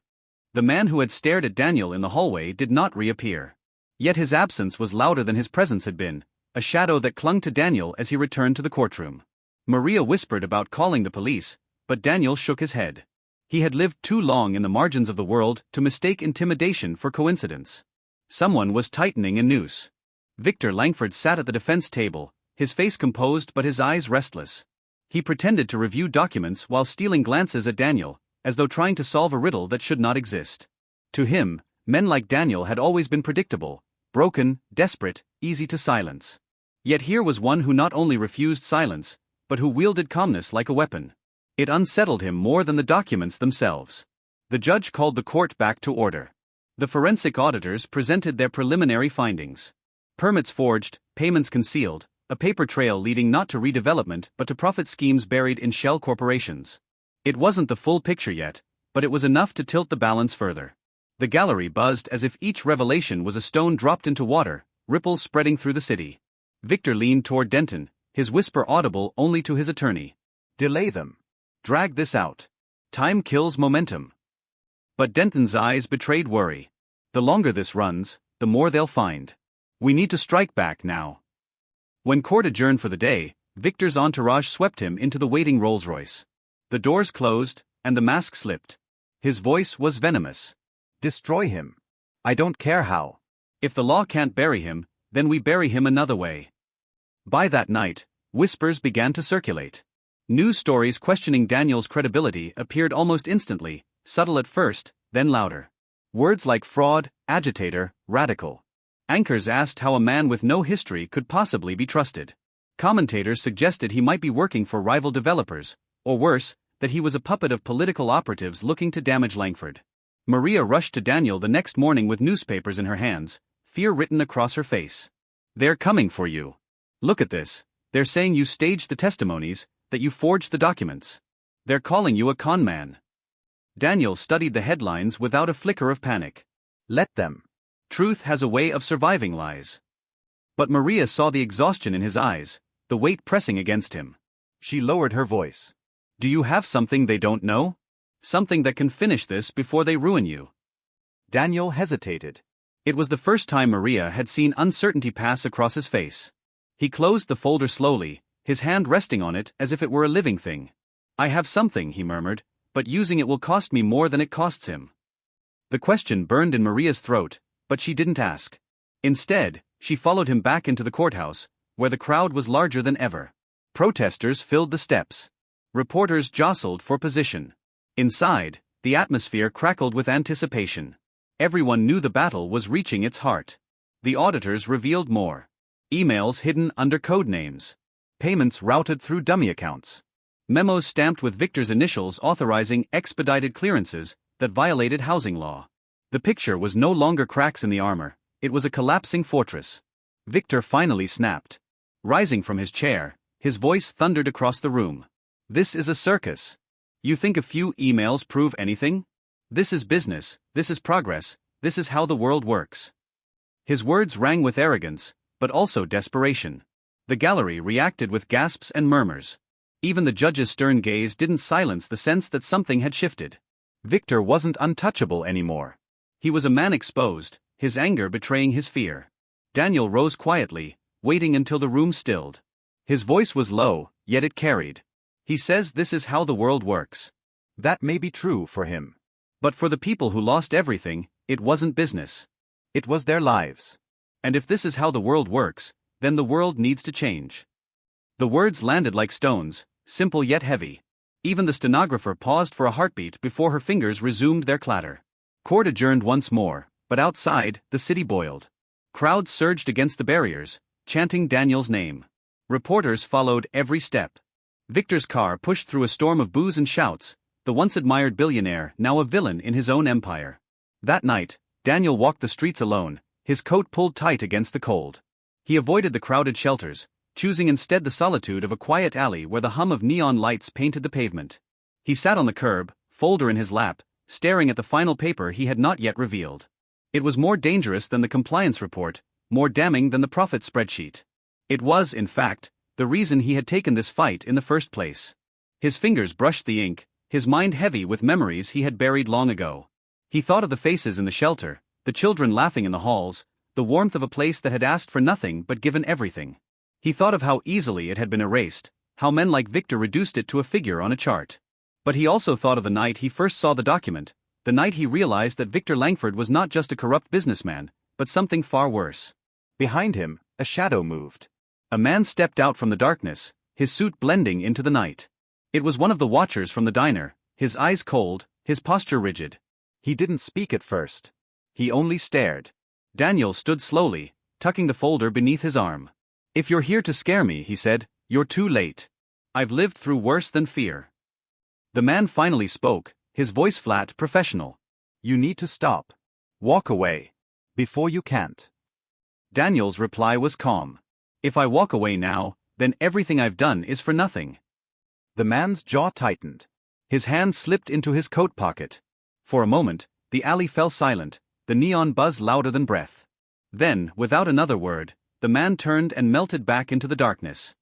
The man who had stared at Daniel in the hallway did not reappear. Yet his absence was louder than his presence had been, a shadow that clung to Daniel as he returned to the courtroom. Maria whispered about calling the police, but Daniel shook his head. He had lived too long in the margins of the world to mistake intimidation for coincidence. Someone was tightening a noose. Victor Langford sat at the defense table, his face composed but his eyes restless. He pretended to review documents while stealing glances at Daniel, as though trying to solve a riddle that should not exist. To him, men like Daniel had always been predictable, broken, desperate, easy to silence. Yet here was one who not only refused silence, but who wielded calmness like a weapon. It unsettled him more than the documents themselves. The judge called the court back to order. The forensic auditors presented their preliminary findings. Permits forged, payments concealed, a paper trail leading not to redevelopment but to profit schemes buried in shell corporations. It wasn't the full picture yet, but it was enough to tilt the balance further. The gallery buzzed as if each revelation was a stone dropped into water, ripples spreading through the city. Victor leaned toward Denton, his whisper audible only to his attorney. "Delay them. Drag this out. Time kills momentum." But Denton's eyes betrayed worry. The longer this runs, the more they'll find. We need to strike back now. When court adjourned for the day, Victor's entourage swept him into the waiting Rolls-Royce. The doors closed, and the mask slipped. His voice was venomous. "Destroy him. I don't care how. If the law can't bury him, then we bury him another way." By that night, whispers began to circulate. News stories questioning Daniel's credibility appeared almost instantly, subtle at first, then louder. Words like fraud, agitator, radical. Anchors asked how a man with no history could possibly be trusted. Commentators suggested he might be working for rival developers, or worse, that he was a puppet of political operatives looking to damage Langford. Maria rushed to Daniel the next morning with newspapers in her hands, fear written across her face. "They're coming for you. Look at this. They're saying you staged the testimonies, that you forged the documents. They're calling you a con man." Daniel studied the headlines without a flicker of panic. Let them. Truth has a way of surviving lies. But Maria saw the exhaustion in his eyes, the weight pressing against him. She lowered her voice. "Do you have something they don't know? something that can finish this before they ruin you. Daniel hesitated. It was the first time Maria had seen uncertainty pass across his face. He closed the folder slowly, his hand resting on it as if it were a living thing. I have something, he murmured, but using it will cost me more than it costs him. The question burned in Maria's throat, but she didn't ask. Instead, she followed him back into the courthouse, where the crowd was larger than ever. Protesters filled the steps. Reporters jostled for position. Inside, the atmosphere crackled with anticipation. Everyone knew the battle was reaching its heart. The auditors revealed more. Emails hidden under code names. Payments routed through dummy accounts. Memos stamped with Victor's initials authorizing expedited clearances that violated housing law. The picture was no longer cracks in the armor, it was a collapsing fortress. Victor finally snapped. Rising from his chair, his voice thundered across the room. This is a circus. You think a few emails prove anything? This is business, this is progress, this is how the world works. His words rang with arrogance, but also desperation. The gallery reacted with gasps and murmurs. Even the judge's stern gaze didn't silence the sense that something had shifted. Victor wasn't untouchable anymore. He was a man exposed, his anger betraying his fear. Daniel rose quietly, waiting until the room stilled. His voice was low, yet it carried. He says this is how the world works. That may be true for him. But for the people who lost everything, it wasn't business. It was their lives. And if this is how the world works, then the world needs to change. The words landed like stones, simple yet heavy. Even the stenographer paused for a heartbeat before her fingers resumed their clatter. Court adjourned once more, but outside, the city boiled. Crowds surged against the barriers, chanting Daniel's name. Reporters followed every step. Victor's car pushed through a storm of boos and shouts, the once admired billionaire now a villain in his own empire. That night, Daniel walked the streets alone, his coat pulled tight against the cold. He avoided the crowded shelters, choosing instead the solitude of a quiet alley where the hum of neon lights painted the pavement. He sat on the curb, folder in his lap, staring at the final paper he had not yet revealed. It was more dangerous than the compliance report, more damning than the profit spreadsheet. It was, in fact, the reason he had taken this fight in the first place. His fingers brushed the ink, his mind heavy with memories he had buried long ago. He thought of the faces in the shelter, the children laughing in the halls, the warmth of a place that had asked for nothing but given everything. He thought of how easily it had been erased, how men like Victor reduced it to a figure on a chart. But he also thought of the night he first saw the document, the night he realized that Victor Langford was not just a corrupt businessman, but something far worse. Behind him, a shadow moved. A man stepped out from the darkness, his suit blending into the night. It was one of the watchers from the diner, his eyes cold, his posture rigid. He didn't speak at first. He only stared. Daniel stood slowly, tucking the folder beneath his arm. If you're here to scare me, he said, you're too late. I've lived through worse than fear. The man finally spoke, his voice flat, professional. You need to stop. Walk away. Before you can't. Daniel's reply was calm. If I walk away now, then everything I've done is for nothing. The man's jaw tightened. His hand slipped into his coat pocket. For a moment, the alley fell silent, the neon buzz louder than breath. Then, without another word, the man turned and melted back into the darkness.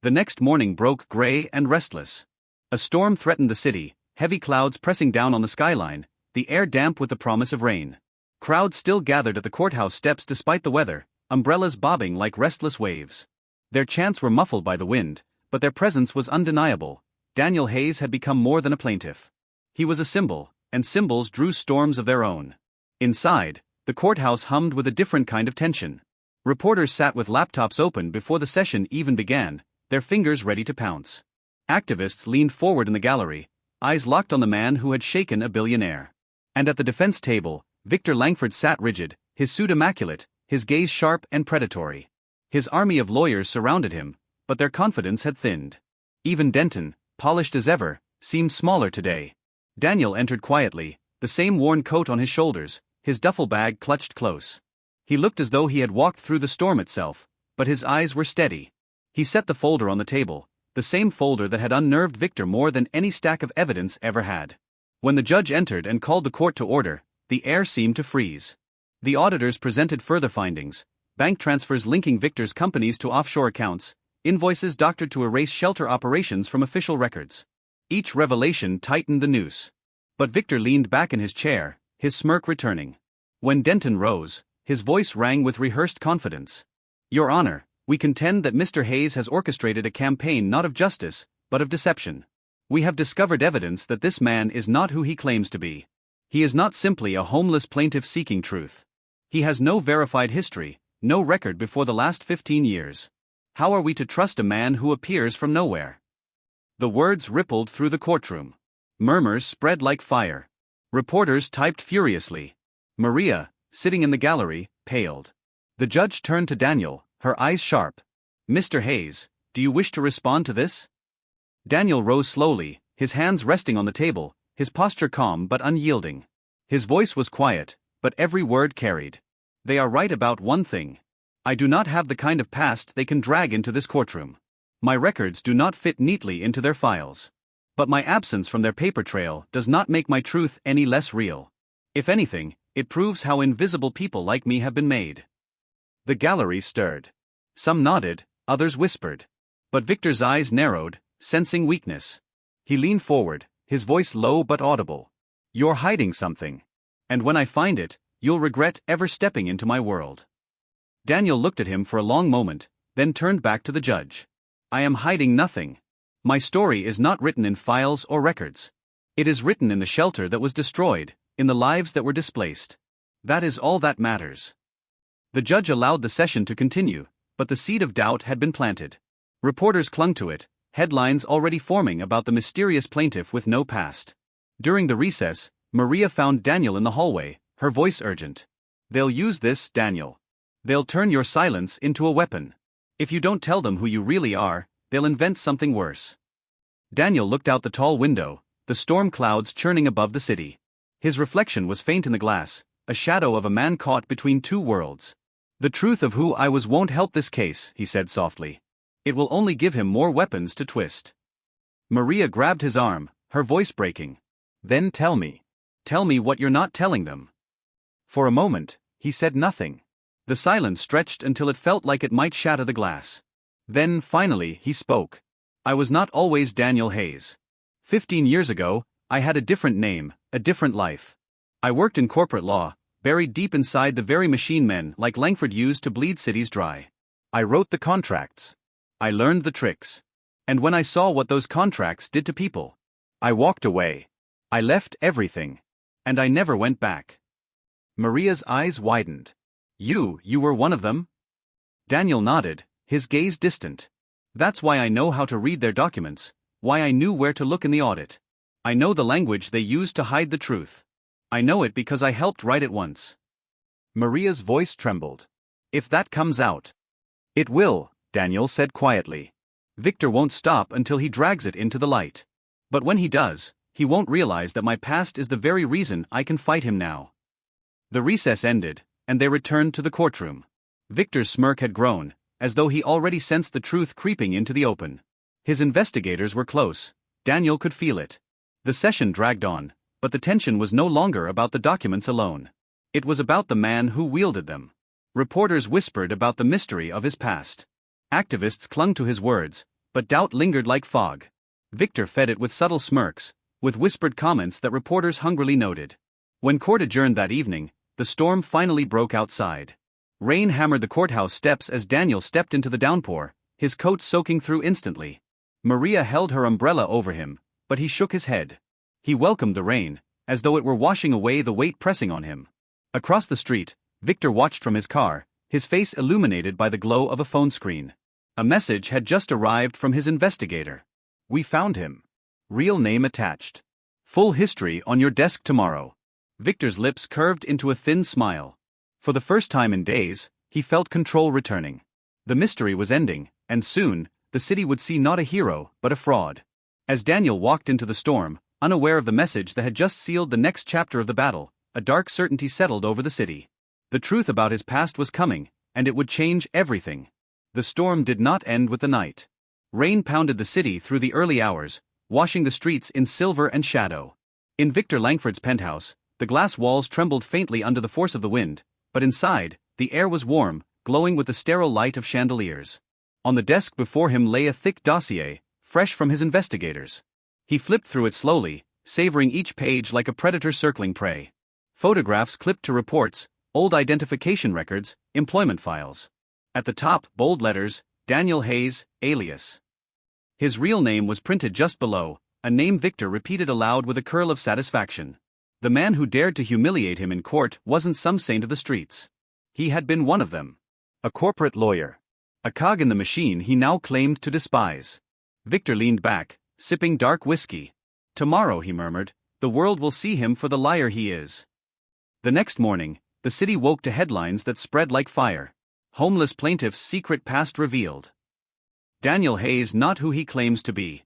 The next morning broke gray and restless. A storm threatened the city, heavy clouds pressing down on the skyline, the air damp with the promise of rain. Crowds still gathered at the courthouse steps despite the weather, umbrellas bobbing like restless waves. Their chants were muffled by the wind, but their presence was undeniable. Daniel Hayes had become more than a plaintiff. He was a symbol, and symbols drew storms of their own. Inside, the courthouse hummed with a different kind of tension. Reporters sat with laptops open before the session even began, their fingers ready to pounce. Activists leaned forward in the gallery, eyes locked on the man who had shaken a billionaire. And at the defense table, Victor Langford sat rigid, his suit immaculate, his gaze sharp and predatory. His army of lawyers surrounded him, but their confidence had thinned. Even Denton, polished as ever, seemed smaller today. Daniel entered quietly, the same worn coat on his shoulders, his duffel bag clutched close. He looked as though he had walked through the storm itself, but his eyes were steady. He set the folder on the table, the same folder that had unnerved Victor more than any stack of evidence ever had. When the judge entered and called the court to order, the air seemed to freeze. The auditors presented further findings, bank transfers linking Victor's companies to offshore accounts, invoices doctored to erase shelter operations from official records. Each revelation tightened the noose. But Victor leaned back in his chair, his smirk returning. When Denton rose, his voice rang with rehearsed confidence. Your Honor, we contend that Mr. Hayes has orchestrated a campaign not of justice, but of deception. We have discovered evidence that this man is not who he claims to be. He is not simply a homeless plaintiff seeking truth. He has no verified history, no record before the last 15 years. How are we to trust a man who appears from nowhere? The words rippled through the courtroom. Murmurs spread like fire. Reporters typed furiously. Maria, sitting in the gallery, paled. The judge turned to Daniel, her eyes sharp. Mr. Hayes, do you wish to respond to this? Daniel rose slowly, his hands resting on the table, his posture calm but unyielding. His voice was quiet, but every word carried. They are right about one thing. I do not have the kind of past they can drag into this courtroom. My records do not fit neatly into their files. But my absence from their paper trail does not make my truth any less real. If anything, it proves how invisible people like me have been made. The gallery stirred. Some nodded, others whispered. But Victor's eyes narrowed, sensing weakness. He leaned forward, his voice low but audible. You're hiding something. And when I find it, you'll regret ever stepping into my world. Daniel looked at him for a long moment, then turned back to the judge. I am hiding nothing. My story is not written in files or records. It is written in the shelter that was destroyed, in the lives that were displaced. That is all that matters. The judge allowed the session to continue, but the seed of doubt had been planted. Reporters clung to it, headlines already forming about the mysterious plaintiff with no past. During the recess, Maria found Daniel in the hallway, her voice urgent. They'll use this, Daniel. They'll turn your silence into a weapon. If you don't tell them who you really are, they'll invent something worse. Daniel looked out the tall window, the storm clouds churning above the city. His reflection was faint in the glass, a shadow of a man caught between two worlds. The truth of who I was won't help this case, he said softly. It will only give him more weapons to twist. Maria grabbed his arm, her voice breaking. Then tell me. Tell me what you're not telling them. For a moment, he said nothing. The silence stretched until it felt like it might shatter the glass. Then, finally, he spoke. I was not always Daniel Hayes. 15 years ago, I had a different name, a different life. I worked in corporate law, buried deep inside the very machine men like Langford used to bleed cities dry. I wrote the contracts. I learned the tricks. And when I saw what those contracts did to people, I walked away. I left everything. And I never went back. Maria's eyes widened. You were one of them? Daniel nodded, his gaze distant. That's why I know how to read their documents, why I knew where to look in the audit. I know the language they use to hide the truth. I know it because I helped write it once. Maria's voice trembled. If that comes out. It will, Daniel said quietly. Victor won't stop until he drags it into the light. But when he does, he won't realize that my past is the very reason I can fight him now. The recess ended, and they returned to the courtroom. Victor's smirk had grown, as though he already sensed the truth creeping into the open. His investigators were close. Daniel could feel it. The session dragged on, but the tension was no longer about the documents alone. It was about the man who wielded them. Reporters whispered about the mystery of his past. Activists clung to his words, but doubt lingered like fog. Victor fed it with subtle smirks, with whispered comments that reporters hungrily noted. When court adjourned that evening, the storm finally broke outside. Rain hammered the courthouse steps as Daniel stepped into the downpour, his coat soaking through instantly. Maria held her umbrella over him, but he shook his head. He welcomed the rain, as though it were washing away the weight pressing on him. Across the street, Victor watched from his car, his face illuminated by the glow of a phone screen. A message had just arrived from his investigator. We found him. Real name attached. Full history on your desk tomorrow. Victor's lips curved into a thin smile. For the first time in days, he felt control returning. The mystery was ending, and soon, the city would see not a hero, but a fraud. As Daniel walked into the storm, unaware of the message that had just sealed the next chapter of the battle, a dark certainty settled over the city. The truth about his past was coming, and it would change everything. The storm did not end with the night. Rain pounded the city through the early hours, washing the streets in silver and shadow. In Victor Langford's penthouse, the glass walls trembled faintly under the force of the wind, but inside, the air was warm, glowing with the sterile light of chandeliers. On the desk before him lay a thick dossier, fresh from his investigators. He flipped through it slowly, savoring each page like a predator circling prey. Photographs clipped to reports, old identification records, employment files. At the top, bold letters, Daniel Hayes, alias. His real name was printed just below, a name Victor repeated aloud with a curl of satisfaction. The man who dared to humiliate him in court wasn't some saint of the streets. He had been one of them. A corporate lawyer. A cog in the machine he now claimed to despise. Victor leaned back, sipping dark whiskey. Tomorrow, he murmured, the world will see him for the liar he is. The next morning, the city woke to headlines that spread like fire. Homeless plaintiff's secret past revealed. Daniel Hayes not who he claims to be.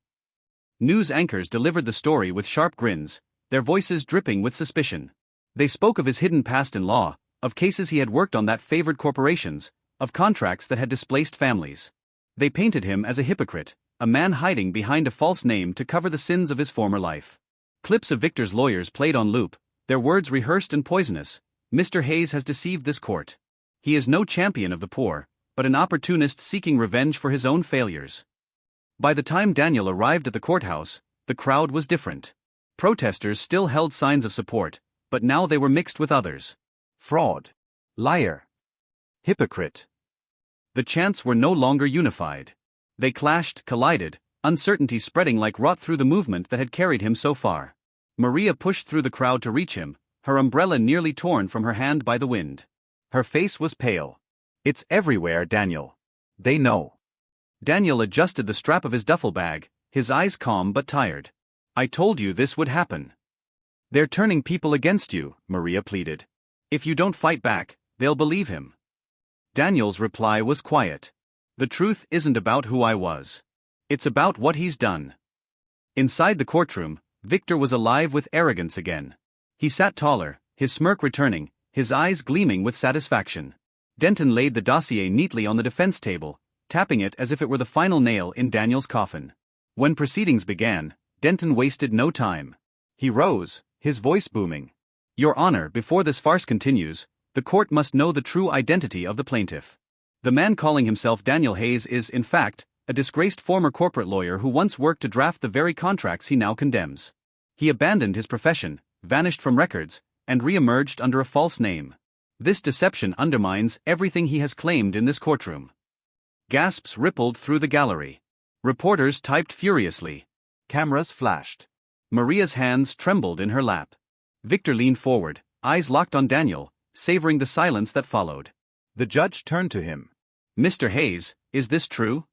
News anchors delivered the story with sharp grins, their voices dripping with suspicion. They spoke of his hidden past in law, of cases he had worked on that favored corporations, of contracts that had displaced families. They painted him as a hypocrite, a man hiding behind a false name to cover the sins of his former life. Clips of Victor's lawyers played on loop, their words rehearsed and poisonous. Mr. Hayes has deceived this court. He is no champion of the poor, but an opportunist seeking revenge for his own failures. By the time Daniel arrived at the courthouse, the crowd was different. Protesters still held signs of support, but now they were mixed with others. Fraud. Liar. Hypocrite. The chants were no longer unified. They clashed, collided, uncertainty spreading like rot through the movement that had carried him so far. Maria pushed through the crowd to reach him, her umbrella nearly torn from her hand by the wind. Her face was pale. It's everywhere, Daniel. They know. Daniel adjusted the strap of his duffel bag, his eyes calm but tired. I told you this would happen. They're turning people against you, Maria pleaded. If you don't fight back, they'll believe him. Daniel's reply was quiet. The truth isn't about who I was. It's about what he's done. Inside the courtroom, Victor was alive with arrogance again. He sat taller, his smirk returning, his eyes gleaming with satisfaction. Denton laid the dossier neatly on the defense table, tapping it as if it were the final nail in Daniel's coffin. When proceedings began, Denton wasted no time. He rose, his voice booming. Your Honor, before this farce continues, the court must know the true identity of the plaintiff. The man calling himself Daniel Hayes is, in fact, a disgraced former corporate lawyer who once worked to draft the very contracts he now condemns. He abandoned his profession, vanished from records, and re-emerged under a false name. This deception undermines everything he has claimed in this courtroom. Gasps rippled through the gallery. Reporters typed furiously. Cameras flashed. Maria's hands trembled in her lap. Victor leaned forward, eyes locked on Daniel, savoring the silence that followed. The judge turned to him. Mr. Hayes, is this true?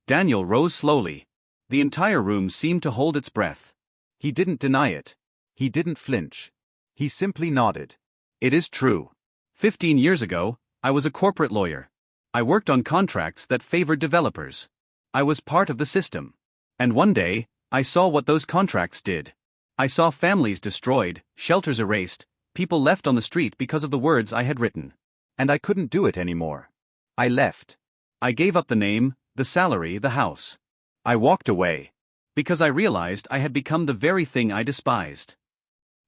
Daniel rose slowly. The entire room seemed to hold its breath. He didn't deny it. He didn't flinch. He simply nodded. It is true. 15 years ago, I was a corporate lawyer. I worked on contracts that favored developers. I was part of the system. And one day, I saw what those contracts did. I saw families destroyed, shelters erased, people left on the street because of the words I had written. And I couldn't do it anymore. I left. I gave up the name, the salary, the house. I walked away. Because I realized I had become the very thing I despised.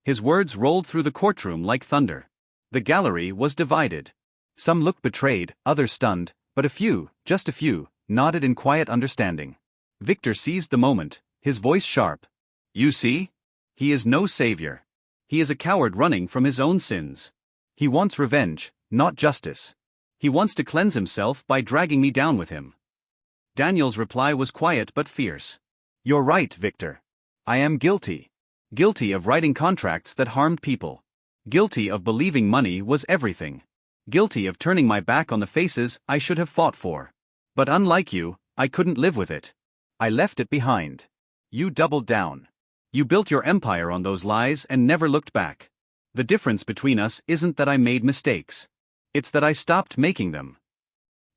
His words rolled through the courtroom like thunder. The gallery was divided. Some looked betrayed, others stunned, but a few, just a few, nodded in quiet understanding. Victor seized the moment, his voice sharp. You see? He is no savior. He is a coward running from his own sins. He wants revenge, not justice. He wants to cleanse himself by dragging me down with him. Daniel's reply was quiet but fierce. You're right, Victor. I am guilty. Guilty of writing contracts that harmed people. Guilty of believing money was everything. Guilty of turning my back on the faces I should have fought for. But unlike you, I couldn't live with it. I left it behind. You doubled down. You built your empire on those lies and never looked back. The difference between us isn't that I made mistakes. It's that I stopped making them.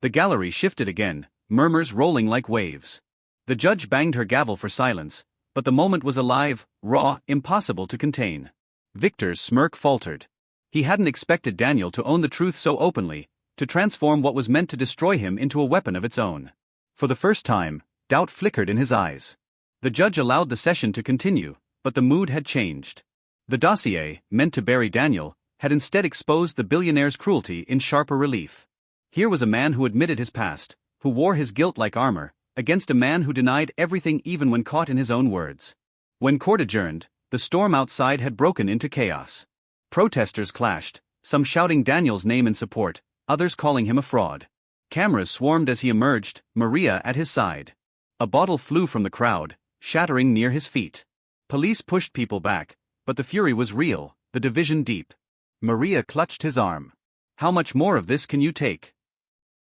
The gallery shifted again, murmurs rolling like waves. The judge banged her gavel for silence, but the moment was alive, raw, impossible to contain. Victor's smirk faltered. He hadn't expected Daniel to own the truth so openly, to transform what was meant to destroy him into a weapon of its own. For the first time, doubt flickered in his eyes. The judge allowed the session to continue, but the mood had changed. The dossier, meant to bury Daniel, had instead exposed the billionaire's cruelty in sharper relief. Here was a man who admitted his past, who wore his guilt like armor, against a man who denied everything even when caught in his own words. When court adjourned, The storm outside had broken into chaos. Protesters clashed, some shouting Daniel's name in support, others calling him a fraud. Cameras swarmed as he emerged, Maria at his side. A bottle flew from the crowd, shattering near his feet. Police pushed people back, but the fury was real, the division deep. Maria clutched his arm. How much more of this can you take?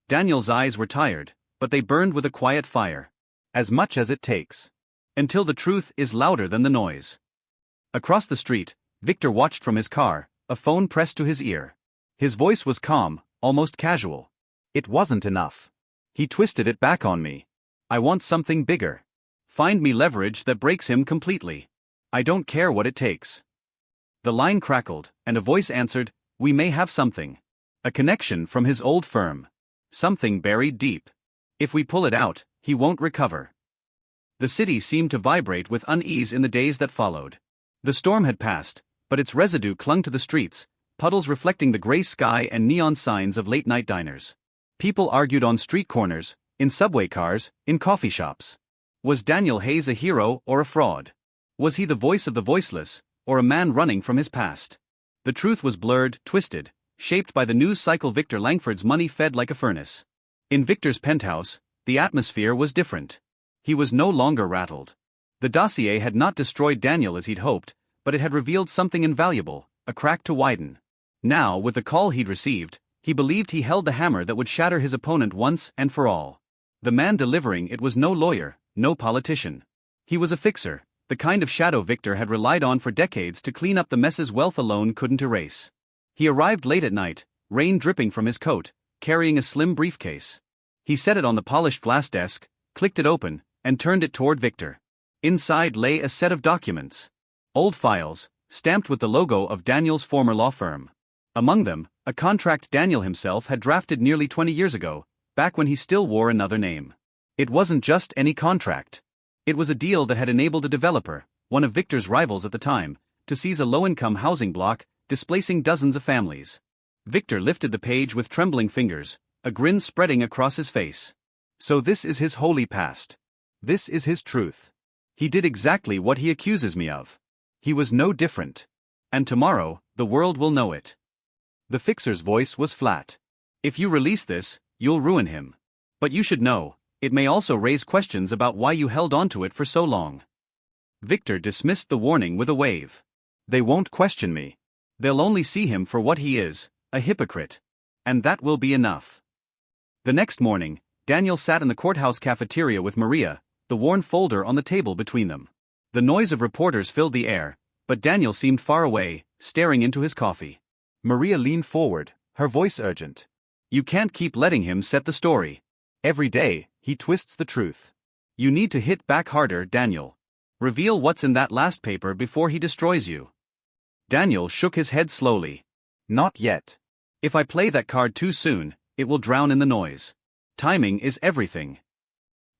Daniel's eyes were tired, but they burned with a quiet fire. As much as it takes. Until the truth is louder than the noise. Across the street, Victor watched from his car, a phone pressed to his ear. His voice was calm, almost casual. It wasn't enough. He twisted it back on me. I want something bigger. Find me leverage that breaks him completely. I don't care what it takes. The line crackled, and a voice answered, "We may have something. A connection from his old firm. Something buried deep. If we pull it out, he won't recover." The city seemed to vibrate with unease in the days that followed. The storm had passed, but its residue clung to the streets, puddles reflecting the gray sky and neon signs of late-night diners. People argued on street corners, in subway cars, in coffee shops. Was Daniel Hayes a hero or a fraud? Was he the voice of the voiceless, or a man running from his past? The truth was blurred, twisted, shaped by the news cycle. Victor Langford's money fed like a furnace. In Victor's penthouse, the atmosphere was different. He was no longer rattled. The dossier had not destroyed Daniel as he'd hoped, but it had revealed something invaluable, a crack to widen. Now, with the call he'd received, he believed he held the hammer that would shatter his opponent once and for all. The man delivering it was no lawyer, no politician. He was a fixer, the kind of shadow Victor had relied on for decades to clean up the messes wealth alone couldn't erase. He arrived late at night, rain dripping from his coat, carrying a slim briefcase. He set it on the polished glass desk, clicked it open, and turned it toward Victor. Inside lay a set of documents. Old files, stamped with the logo of Daniel's former law firm. Among them, a contract Daniel himself had drafted nearly 20 years ago, back when he still wore another name. It wasn't just any contract. It was a deal that had enabled a developer, one of Victor's rivals at the time, to seize a low-income housing block, displacing dozens of families. Victor lifted the page with trembling fingers, a grin spreading across his face. So this is his holy past. This is his truth. He did exactly what he accuses me of. He was no different. And tomorrow, the world will know it. The fixer's voice was flat. If you release this, you'll ruin him. But you should know, it may also raise questions about why you held onto it for so long. Victor dismissed the warning with a wave. They won't question me. They'll only see him for what he is, a hypocrite. And that will be enough. The next morning, Daniel sat in the courthouse cafeteria with Maria, the worn folder on the table between them. The noise of reporters filled the air, but Daniel seemed far away, staring into his coffee. Maria leaned forward, her voice urgent. You can't keep letting him set the story. Every day, he twists the truth. You need to hit back harder, Daniel. Reveal what's in that last paper before he destroys you. Daniel shook his head slowly. Not yet. If I play that card too soon, it will drown in the noise. Timing is everything.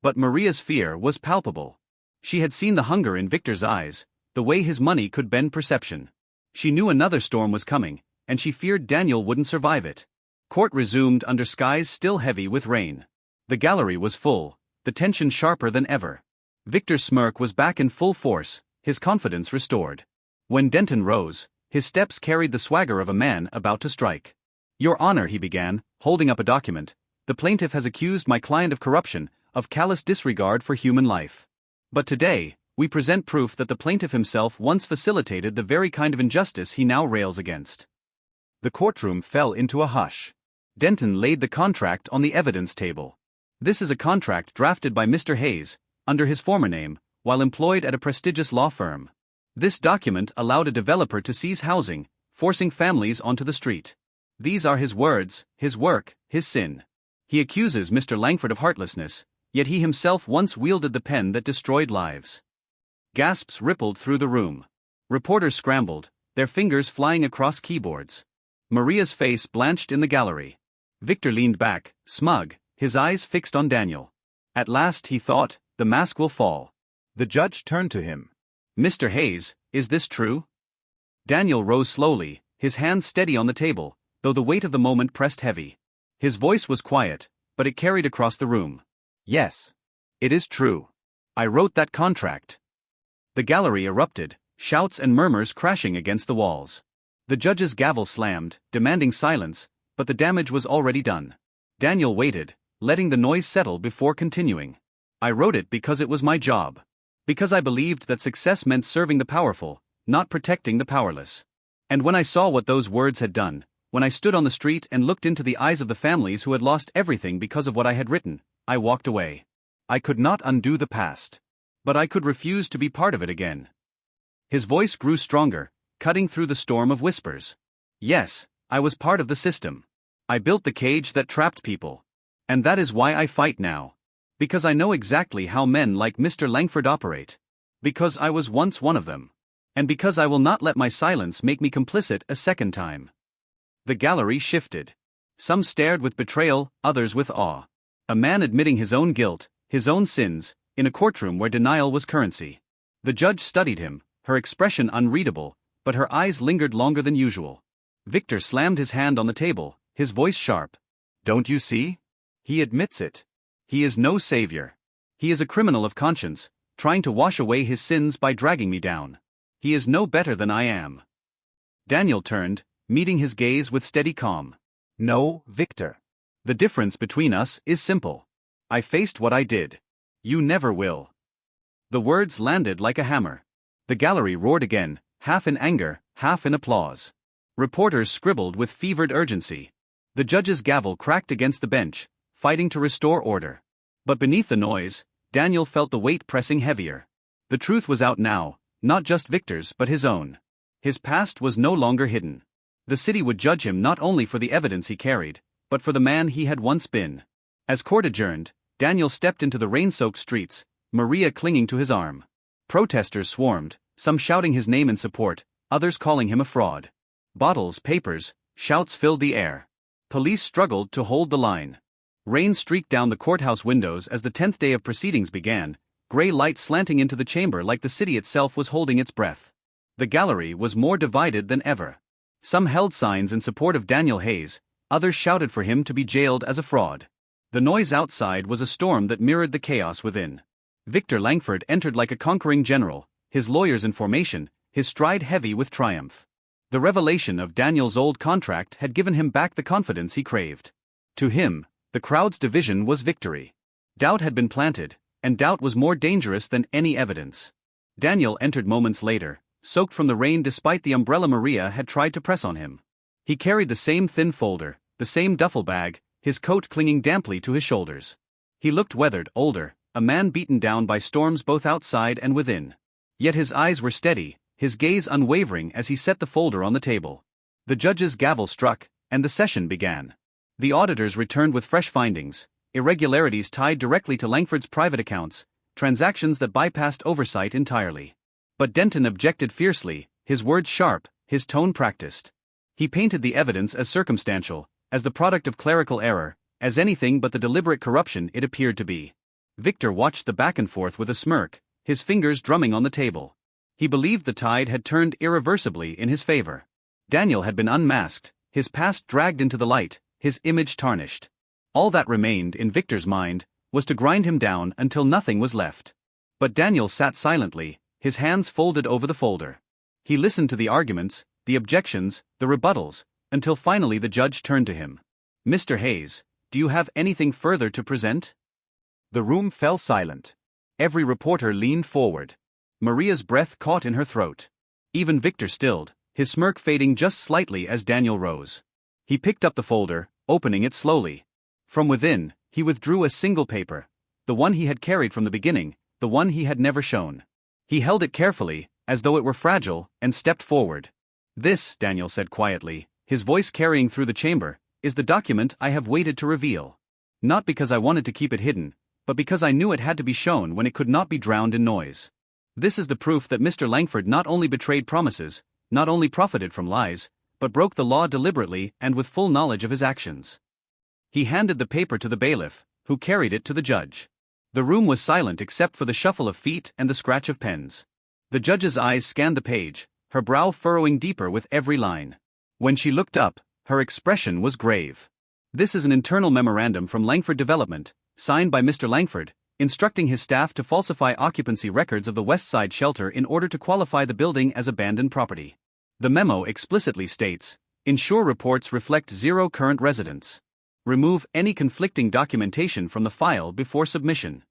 But Maria's fear was palpable. She had seen the hunger in Victor's eyes, the way his money could bend perception. She knew another storm was coming, and she feared Daniel wouldn't survive it. Court resumed under skies still heavy with rain. The gallery was full, the tension sharper than ever. Victor's smirk was back in full force, his confidence restored. When Denton rose, his steps carried the swagger of a man about to strike. Your Honor, he began, holding up a document. The plaintiff has accused my client of corruption, of callous disregard for human life. But today, we present proof that the plaintiff himself once facilitated the very kind of injustice he now rails against. The courtroom fell into a hush. Denton laid the contract on the evidence table. This is a contract drafted by Mr. Hayes, under his former name, while employed at a prestigious law firm. This document allowed a developer to seize housing, forcing families onto the street. These are his words, his work, his sin. He accuses Mr. Langford of heartlessness, yet he himself once wielded the pen that destroyed lives. Gasps rippled through the room. Reporters scrambled, their fingers flying across keyboards. Maria's face blanched in the gallery. Victor leaned back, smug, his eyes fixed on Daniel. At last, he thought, the mask will fall. The judge turned to him. Mr. Hayes, is this true? Daniel rose slowly, his hands steady on the table, though the weight of the moment pressed heavy. His voice was quiet, but it carried across the room. Yes. It is true. I wrote that contract. The gallery erupted, shouts and murmurs crashing against the walls. The judge's gavel slammed, demanding silence, but the damage was already done. Daniel waited, letting the noise settle before continuing. I wrote it because it was my job. Because I believed that success meant serving the powerful, not protecting the powerless. And when I saw what those words had done, when I stood on the street and looked into the eyes of the families who had lost everything because of what I had written, I walked away. I could not undo the past. But I could refuse to be part of it again. His voice grew stronger, cutting through the storm of whispers. Yes, I was part of the system. I built the cage that trapped people. And that is why I fight now. Because I know exactly how men like Mr. Langford operate. Because I was once one of them. And because I will not let my silence make me complicit a second time. The gallery shifted. Some stared with betrayal, others with awe. A man admitting his own guilt, his own sins, in a courtroom where denial was currency. The judge studied him, her expression unreadable, but her eyes lingered longer than usual. Victor slammed his hand on the table, his voice sharp. Don't you see? He admits it. He is no savior. He is a criminal of conscience, trying to wash away his sins by dragging me down. He is no better than I am. Daniel turned, meeting his gaze with steady calm. No, Victor. The difference between us is simple. I faced what I did. You never will. The words landed like a hammer. The gallery roared again, half in anger, half in applause. Reporters scribbled with fevered urgency. The judge's gavel cracked against the bench, fighting to restore order. But beneath the noise, Daniel felt the weight pressing heavier. The truth was out now, not just Victor's but his own. His past was no longer hidden. The city would judge him not only for the evidence he carried, but for the man he had once been. As court adjourned, Daniel stepped into the rain-soaked streets, Maria clinging to his arm. Protesters swarmed, some shouting his name in support, others calling him a fraud. Bottles, papers, shouts filled the air. Police struggled to hold the line. Rain streaked down the courthouse windows as the 10th day of proceedings began, gray light slanting into the chamber like the city itself was holding its breath. The gallery was more divided than ever. Some held signs in support of Daniel Hayes, others shouted for him to be jailed as a fraud. The noise outside was a storm that mirrored the chaos within. Victor Langford entered like a conquering general, his lawyers in formation, his stride heavy with triumph. The revelation of Daniel's old contract had given him back the confidence he craved. To him, the crowd's division was victory. Doubt had been planted, and doubt was more dangerous than any evidence. Daniel entered moments later, soaked from the rain despite the umbrella Maria had tried to press on him. He carried the same thin folder, the same duffel bag, his coat clinging damply to his shoulders. He looked weathered, older, a man beaten down by storms both outside and within. Yet his eyes were steady, his gaze unwavering as he set the folder on the table. The judge's gavel struck, and the session began. The auditors returned with fresh findings, irregularities tied directly to Langford's private accounts, transactions that bypassed oversight entirely. But Denton objected fiercely, his words sharp, his tone practiced. He painted the evidence as circumstantial, as the product of clerical error, as anything but the deliberate corruption it appeared to be. Victor watched the back and forth with a smirk, his fingers drumming on the table. He believed the tide had turned irreversibly in his favor. Daniel had been unmasked, his past dragged into the light, his image tarnished. All that remained in Victor's mind was to grind him down until nothing was left. But Daniel sat silently, his hands folded over the folder. He listened to the arguments, the objections, the rebuttals, until finally the judge turned to him. Mr. Hayes, do you have anything further to present? The room fell silent. Every reporter leaned forward. Maria's breath caught in her throat. Even Victor stilled, his smirk fading just slightly as Daniel rose. He picked up the folder, opening it slowly. From within, he withdrew a single paper, the one he had carried from the beginning, the one he had never shown. He held it carefully, as though it were fragile, and stepped forward. This, Daniel said quietly, his voice carrying through the chamber, is the document I have waited to reveal. Not because I wanted to keep it hidden, but because I knew it had to be shown when it could not be drowned in noise. This is the proof that Mr. Langford not only betrayed promises, not only profited from lies, but broke the law deliberately and with full knowledge of his actions. He handed the paper to the bailiff, who carried it to the judge. The room was silent except for the shuffle of feet and the scratch of pens. The judge's eyes scanned the page, her brow furrowing deeper with every line. When she looked up, her expression was grave. This is an internal memorandum from Langford Development, signed by Mr. Langford, instructing his staff to falsify occupancy records of the West Side shelter in order to qualify the building as abandoned property. The memo explicitly states, "Ensure reports reflect zero current residents. Remove any conflicting documentation from the file before submission."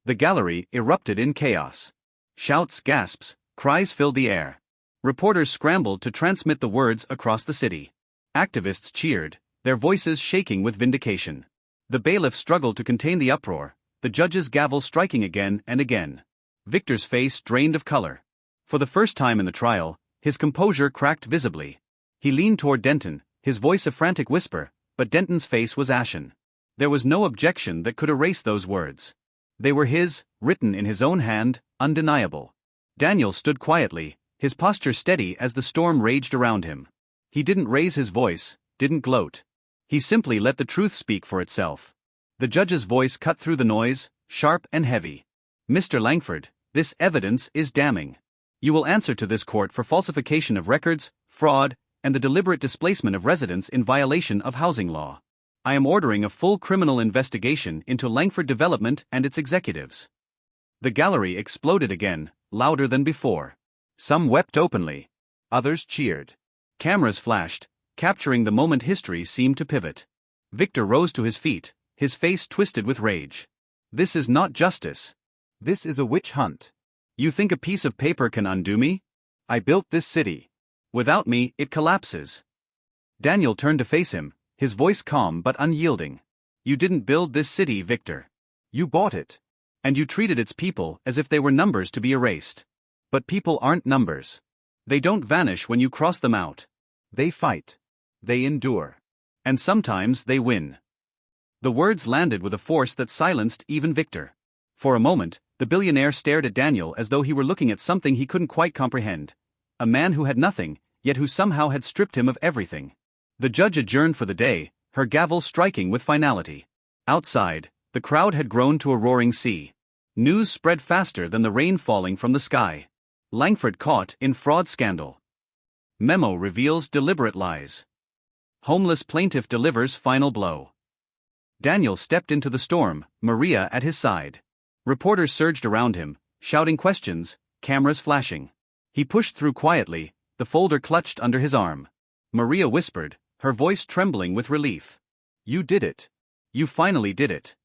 The gallery erupted in chaos. Shouts, gasps, cries filled the air. Reporters scrambled to transmit the words across the city. Activists cheered, their voices shaking with vindication. The bailiff struggled to contain the uproar, the judge's gavel striking again and again. Victor's face drained of color. For the first time in the trial, his composure cracked visibly. He leaned toward Denton, his voice a frantic whisper, but Denton's face was ashen. There was no objection that could erase those words. They were his, written in his own hand, undeniable. Daniel stood quietly, his posture steady as the storm raged around him. He didn't raise his voice, didn't gloat. He simply let the truth speak for itself. The judge's voice cut through the noise, sharp and heavy. "Mr. Langford, this evidence is damning. You will answer to this court for falsification of records, fraud, and the deliberate displacement of residents in violation of housing law. I am ordering a full criminal investigation into Langford Development and its executives." The gallery exploded again, louder than before. Some wept openly. Others cheered. Cameras flashed, capturing the moment history seemed to pivot. Victor rose to his feet, his face twisted with rage. "This is not justice. This is a witch hunt. You think a piece of paper can undo me? I built this city. Without me, it collapses." Daniel turned to face him, his voice calm but unyielding. "You didn't build this city, Victor. You bought it. And you treated its people as if they were numbers to be erased. But people aren't numbers. They don't vanish when you cross them out. They fight. They endure. And sometimes they win." The words landed with a force that silenced even Victor. For a moment, the billionaire stared at Daniel as though he were looking at something he couldn't quite comprehend. A man who had nothing, yet who somehow had stripped him of everything. The judge adjourned for the day, her gavel striking with finality. Outside, the crowd had grown to a roaring sea. News spread faster than the rain falling from the sky. Langford caught in fraud scandal. Memo reveals deliberate lies. Homeless plaintiff delivers final blow. Daniel stepped into the storm, Maria at his side. Reporters surged around him, shouting questions, cameras flashing. He pushed through quietly, the folder clutched under his arm. Maria whispered, her voice trembling with relief. "You did it. You finally did it."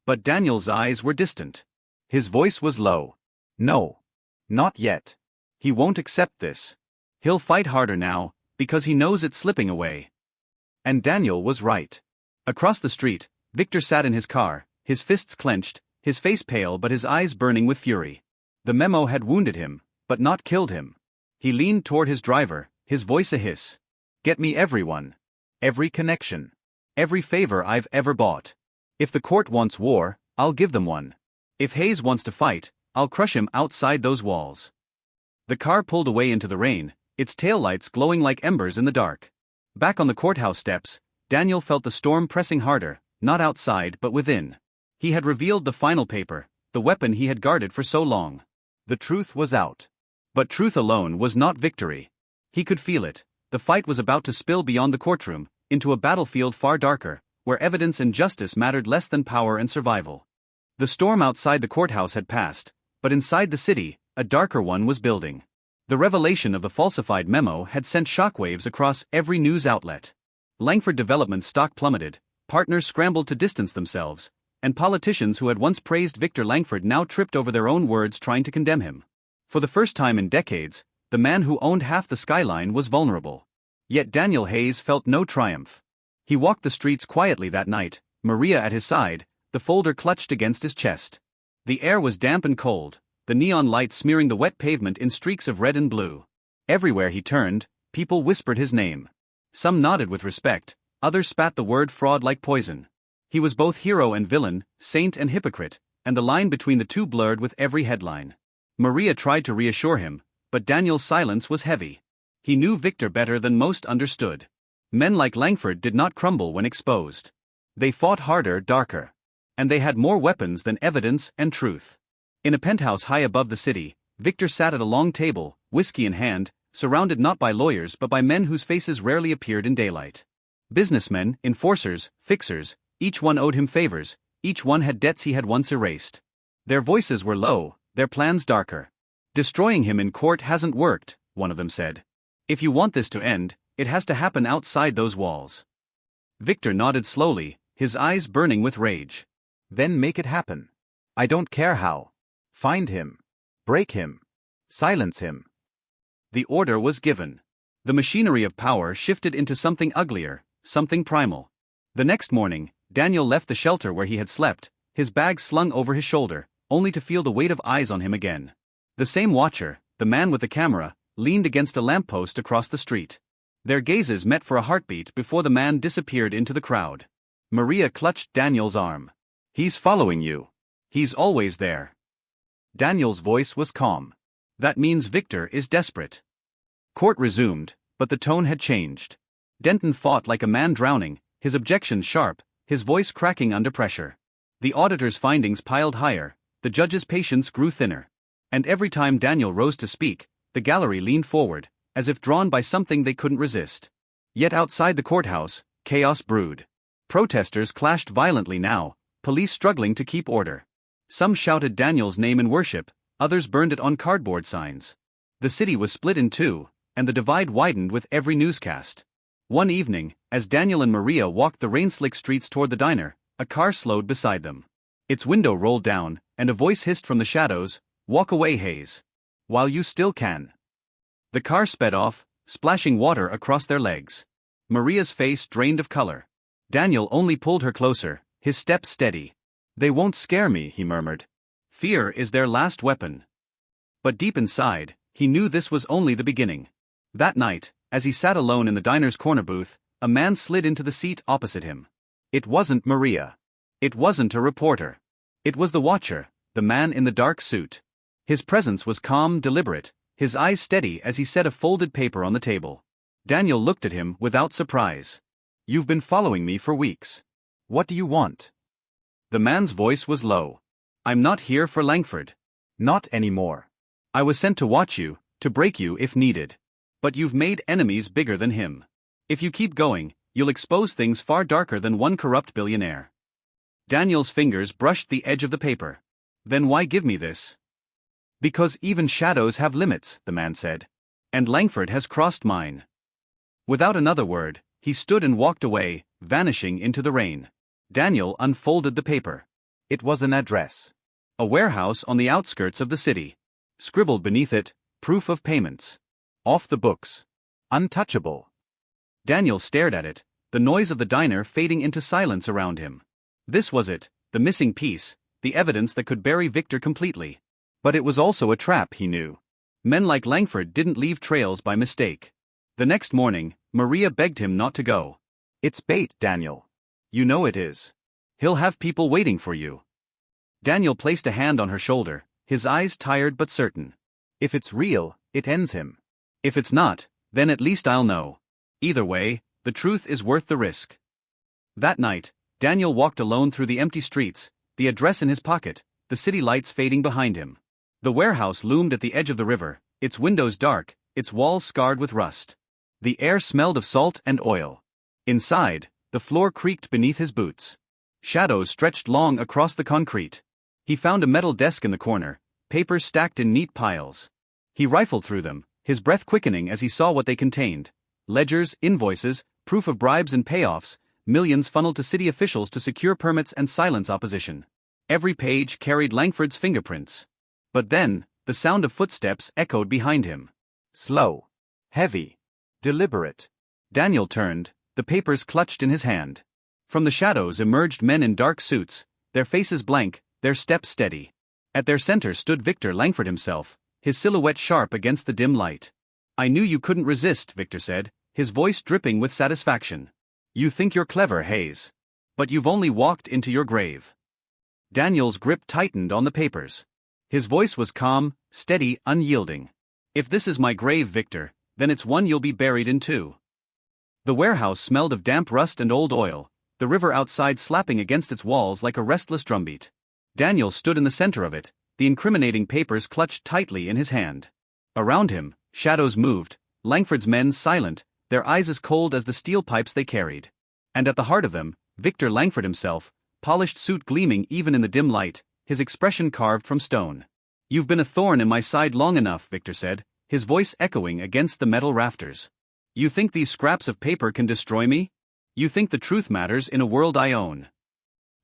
But Daniel's eyes were distant. His voice was low. "No. Not yet. He won't accept this. He'll fight harder now, because he knows it's slipping away." And Daniel was right. Across the street, Victor sat in his car, his fists clenched, his face pale but his eyes burning with fury. The memo had wounded him, but not killed him. He leaned toward his driver, his voice a hiss. "Get me everyone. Every connection. Every favor I've ever bought. If the court wants war, I'll give them one. If Hayes wants to fight, I'll crush him outside those walls." The car pulled away into the rain, its taillights glowing like embers in the dark. Back on the courthouse steps, Daniel felt the storm pressing harder, not outside but within. He had revealed the final paper, the weapon he had guarded for so long. The truth was out. But truth alone was not victory. He could feel it. The fight was about to spill beyond the courtroom, into a battlefield far darker, where evidence and justice mattered less than power and survival. The storm outside the courthouse had passed, but inside the city, a darker one was building. The revelation of the falsified memo had sent shockwaves across every news outlet. Langford Development stock plummeted, partners scrambled to distance themselves, and politicians who had once praised Victor Langford now tripped over their own words trying to condemn him. For the first time in decades, the man who owned half the skyline was vulnerable. Yet Daniel Hayes felt no triumph. He walked the streets quietly that night, Maria at his side, the folder clutched against his chest. The air was damp and cold, the neon light smearing the wet pavement in streaks of red and blue. Everywhere he turned, people whispered his name. Some nodded with respect, others spat the word fraud like poison. He was both hero and villain, saint and hypocrite, and the line between the two blurred with every headline. Maria tried to reassure him, but Daniel's silence was heavy. He knew Victor better than most understood. Men like Langford did not crumble when exposed. They fought harder, darker. And they had more weapons than evidence and truth. In a penthouse high above the city, Victor sat at a long table, whiskey in hand, surrounded not by lawyers but by men whose faces rarely appeared in daylight. Businessmen, enforcers, fixers, each one owed him favors, Each one had debts he had once erased. Their voices were low, their plans darker. "Destroying him in court hasn't worked," one of them said. "If you want this to end, it has to happen outside those walls." Victor nodded slowly, his eyes burning with rage. "Then make it happen. I don't care how. Find him. Break him. Silence him." The order was given. The machinery of power shifted into something uglier, something primal. The next morning, Daniel left the shelter where he had slept, his bag slung over his shoulder, only to feel the weight of eyes on him again. The same watcher, the man with the camera, leaned against a lamppost across the street. Their gazes met for a heartbeat before the man disappeared into the crowd. Maria clutched Daniel's arm. "He's following you. He's always there." Daniel's voice was calm. "That means Victor is desperate." Court resumed, but the tone had changed. Denton fought like a man drowning, his objections sharp, his voice cracking under pressure. The auditor's findings piled higher, the judge's patience grew thinner. And every time Daniel rose to speak, the gallery leaned forward, as if drawn by something they couldn't resist. Yet outside the courthouse, chaos brewed. Protesters clashed violently now, police struggling to keep order. Some shouted Daniel's name in worship, others burned it on cardboard signs. The city was split in two, and the divide widened with every newscast. One evening, as Daniel and Maria walked the rain-slick streets toward the diner, a car slowed beside them. Its window rolled down, and a voice hissed from the shadows, "Walk away, Hayes. While you still can." The car sped off, splashing water across their legs. Maria's face drained of color. Daniel only pulled her closer, his steps steady. "They won't scare me," he murmured. "Fear is their last weapon." But deep inside, he knew this was only the beginning. That night, as he sat alone in the diner's corner booth, a man slid into the seat opposite him. It wasn't Maria. It wasn't a reporter. It was the watcher, the man in the dark suit. His presence was calm, deliberate, his eyes steady as he set a folded paper on the table. Daniel looked at him without surprise. "You've been following me for weeks. What do you want?" The man's voice was low. "I'm not here for Langford." "Not anymore. I was sent to watch you, to break you if needed. But you've made enemies bigger than him. If you keep going, you'll expose things far darker than one corrupt billionaire." Daniel's fingers brushed the edge of the paper. "Then why give me this?" "Because even shadows have limits," the man said. "And Langford has crossed mine." Without another word, he stood and walked away, vanishing into the rain. Daniel unfolded the paper. It was an address. A warehouse on the outskirts of the city. Scribbled beneath it, proof of payments. Off the books. Untouchable. Daniel stared at it, the noise of the diner fading into silence around him. This was it, the missing piece, the evidence that could bury Victor completely. But it was also a trap, he knew. Men like Langford didn't leave trails by mistake. The next morning, Maria begged him not to go. "It's bait, Daniel. You know it is. He'll have people waiting for you." Daniel placed a hand on her shoulder, his eyes tired but certain. "If it's real, it ends him. If it's not, then at least I'll know. Either way, the truth is worth the risk." That night, Daniel walked alone through the empty streets, the address in his pocket, the city lights fading behind him. The warehouse loomed at the edge of the river, its windows dark, its walls scarred with rust. The air smelled of salt and oil. Inside, the floor creaked beneath his boots. Shadows stretched long across the concrete. He found a metal desk in the corner, papers stacked in neat piles. He rifled through them, his breath quickening as he saw what they contained. Ledgers, invoices, proof of bribes and payoffs, millions funneled to city officials to secure permits and silence opposition. Every page carried Langford's fingerprints. But then, the sound of footsteps echoed behind him. Slow. Heavy. Deliberate. Daniel turned, the papers clutched in his hand. From the shadows emerged men in dark suits, their faces blank, their steps steady. At their center stood Victor Langford himself, his silhouette sharp against the dim light. "I knew you couldn't resist," Victor said, his voice dripping with satisfaction. "You think you're clever, Hayes. But you've only walked into your grave." Daniel's grip tightened on the papers. His voice was calm, steady, unyielding. "If this is my grave, Victor, then it's one you'll be buried in too." The warehouse smelled of damp rust and old oil, the river outside slapping against its walls like a restless drumbeat. Daniel stood in the center of it, the incriminating papers clutched tightly in his hand. Around him, shadows moved, Langford's men silent, their eyes as cold as the steel pipes they carried. And at the heart of them, Victor Langford himself, polished suit gleaming even in the dim light, his expression carved from stone. "You've been a thorn in my side long enough," Victor said, his voice echoing against the metal rafters. "You think these scraps of paper can destroy me? You think the truth matters in a world I own?"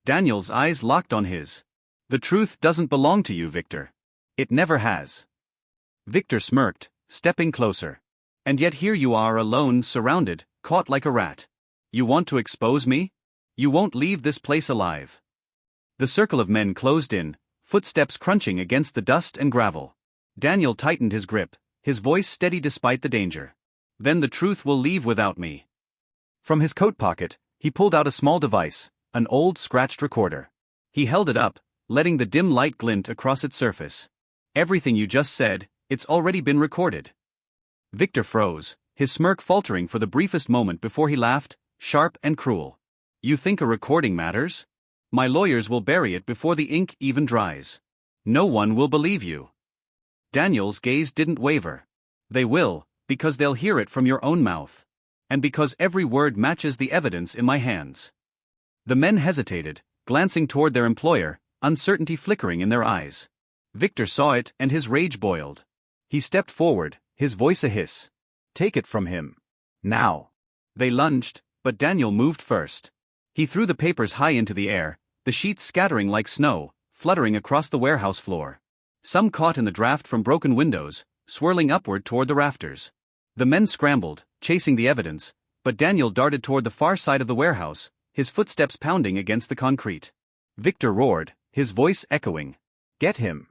Daniel's eyes locked on his. "The truth doesn't belong to you, Victor. It never has." Victor smirked, stepping closer. "And yet here you are alone, surrounded, caught like a rat. You want to expose me? You won't leave this place alive." The circle of men closed in, footsteps crunching against the dust and gravel. Daniel tightened his grip, his voice steady despite the danger. "Then the truth will leave without me." From his coat pocket, he pulled out a small device, an old scratched recorder. He held it up, letting the dim light glint across its surface. "Everything you just said, it's already been recorded." Victor froze, his smirk faltering for the briefest moment before he laughed, sharp and cruel. "You think a recording matters? My lawyers will bury it before the ink even dries. No one will believe you." Daniel's gaze didn't waver. "They will, because they'll hear it from your own mouth. And because every word matches the evidence in my hands." The men hesitated, glancing toward their employer, uncertainty flickering in their eyes. Victor saw it and his rage boiled. He stepped forward, his voice a hiss. "Take it from him. Now." They lunged, but Daniel moved first. He threw the papers high into the air, the sheets scattering like snow, fluttering across the warehouse floor. Some caught in the draft from broken windows, swirling upward toward the rafters. The men scrambled, chasing the evidence, but Daniel darted toward the far side of the warehouse, his footsteps pounding against the concrete. Victor roared, his voice echoing. "Get him!"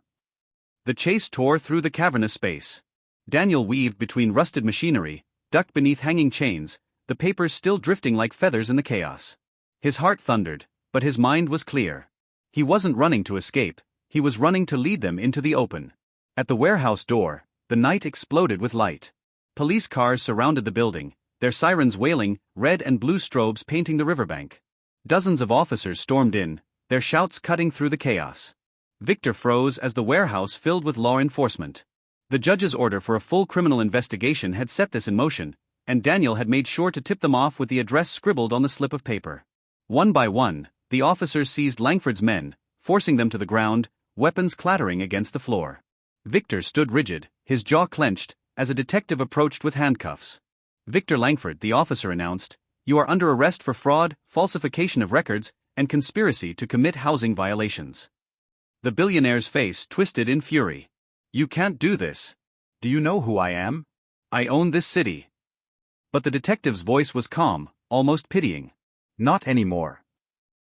The chase tore through the cavernous space. Daniel weaved between rusted machinery, ducked beneath hanging chains, the papers still drifting like feathers in the chaos. His heart thundered, but his mind was clear. He wasn't running to escape, he was running to lead them into the open. At the warehouse door, the night exploded with light. Police cars surrounded the building, their sirens wailing, red and blue strobes painting the riverbank. Dozens of officers stormed in, their shouts cutting through the chaos. Victor froze as the warehouse filled with law enforcement. The judge's order for a full criminal investigation had set this in motion, and Daniel had made sure to tip them off with the address scribbled on the slip of paper. One by one, the officers seized Langford's men, forcing them to the ground, weapons clattering against the floor. Victor stood rigid, his jaw clenched, as a detective approached with handcuffs. "Victor Langford," the officer announced, "you are under arrest for fraud, falsification of records, and conspiracy to commit housing violations." The billionaire's face twisted in fury. "You can't do this. Do you know who I am? I own this city." But the detective's voice was calm, almost pitying. "Not anymore."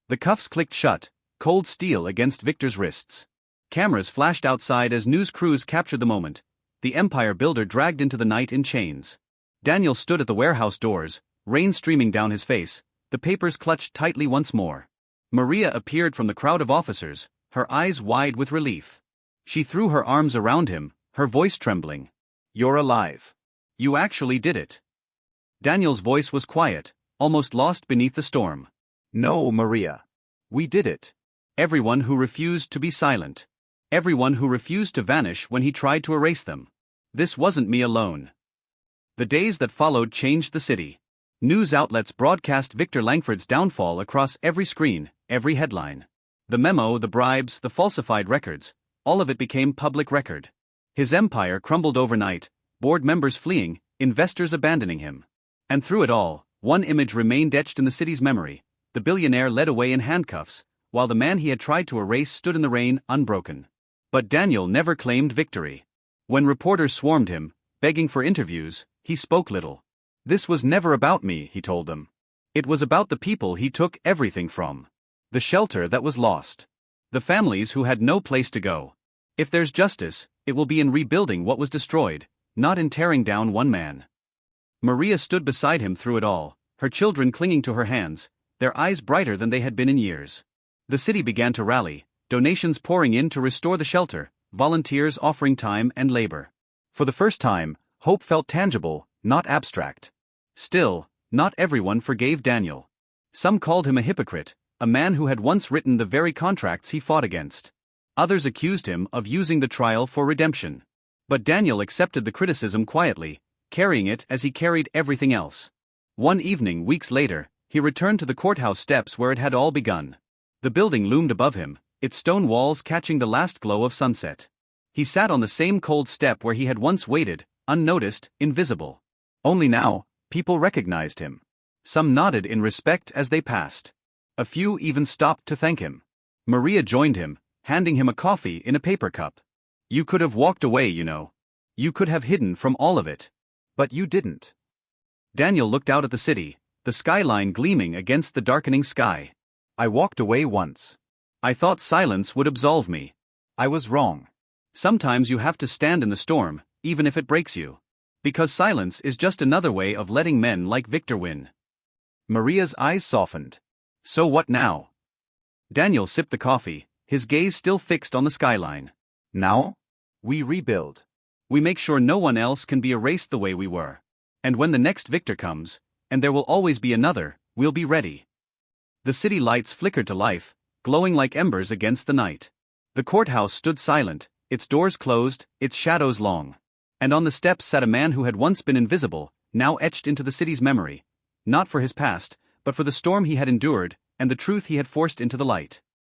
The cuffs clicked shut, cold steel against Victor's wrists. Cameras flashed outside as news crews captured the moment, the empire builder dragged into the night in chains. Daniel stood at the warehouse doors, rain streaming down his face, the papers clutched tightly once more. Maria appeared from the crowd of officers, her eyes wide with relief. She threw her arms around him, her voice trembling. "You're alive. You actually did it." Daniel's voice was quiet, almost lost beneath the storm. "No, Maria. We did it." Everyone who refused to be silent. Everyone who refused to vanish when he tried to erase them. This wasn't me alone. The days that followed changed the city. News outlets broadcast Victor Langford's downfall across every screen, every headline. The memo, the bribes, the falsified records, all of it became public record. His empire crumbled overnight, board members fleeing, investors abandoning him. And through it all, one image remained etched in the city's memory: the billionaire led away in handcuffs, while the man he had tried to erase stood in the rain, unbroken. But Daniel never claimed victory. When reporters swarmed him, begging for interviews, he spoke little. "This was never about me," he told them. "It was about the people he took everything from. The shelter that was lost. The families who had no place to go. If there's justice, it will be in rebuilding what was destroyed, not in tearing down one man." Maria stood beside him through it all, her children clinging to her hands, their eyes brighter than they had been in years. The city began to rally, donations pouring in to restore the shelter, volunteers offering time and labor. For the first time, hope felt tangible, not abstract. Still, not everyone forgave Daniel. Some called him a hypocrite, a man who had once written the very contracts he fought against. Others accused him of using the trial for redemption. But Daniel accepted the criticism quietly, carrying it as he carried everything else. One evening, weeks later, he returned to the courthouse steps where it had all begun. The building loomed above him, its stone walls catching the last glow of sunset. He sat on the same cold step where he had once waited, unnoticed, invisible. Only now, people recognized him. Some nodded in respect as they passed. A few even stopped to thank him. Maria joined him, handing him a coffee in a paper cup. You could have walked away, you know. You could have hidden from all of it. But you didn't. Daniel looked out at the city, the skyline gleaming against the darkening sky. I walked away once. I thought silence would absolve me. I was wrong. Sometimes you have to stand in the storm, even if it breaks you. Because silence is just another way of letting men like Victor win. Maria's eyes softened. So what now? Daniel sipped the coffee, his gaze still fixed on the skyline. Now? We rebuild. We make sure no one else can be erased the way we were. And when the next Victor comes, and there will always be another, we'll be ready. The city lights flickered to life, glowing like embers against the night. The courthouse stood silent, its doors closed, its shadows long. And on the steps sat a man who had once been invisible, now etched into the city's memory, not for his past, but for the storm he had endured, and the truth he had forced into the light.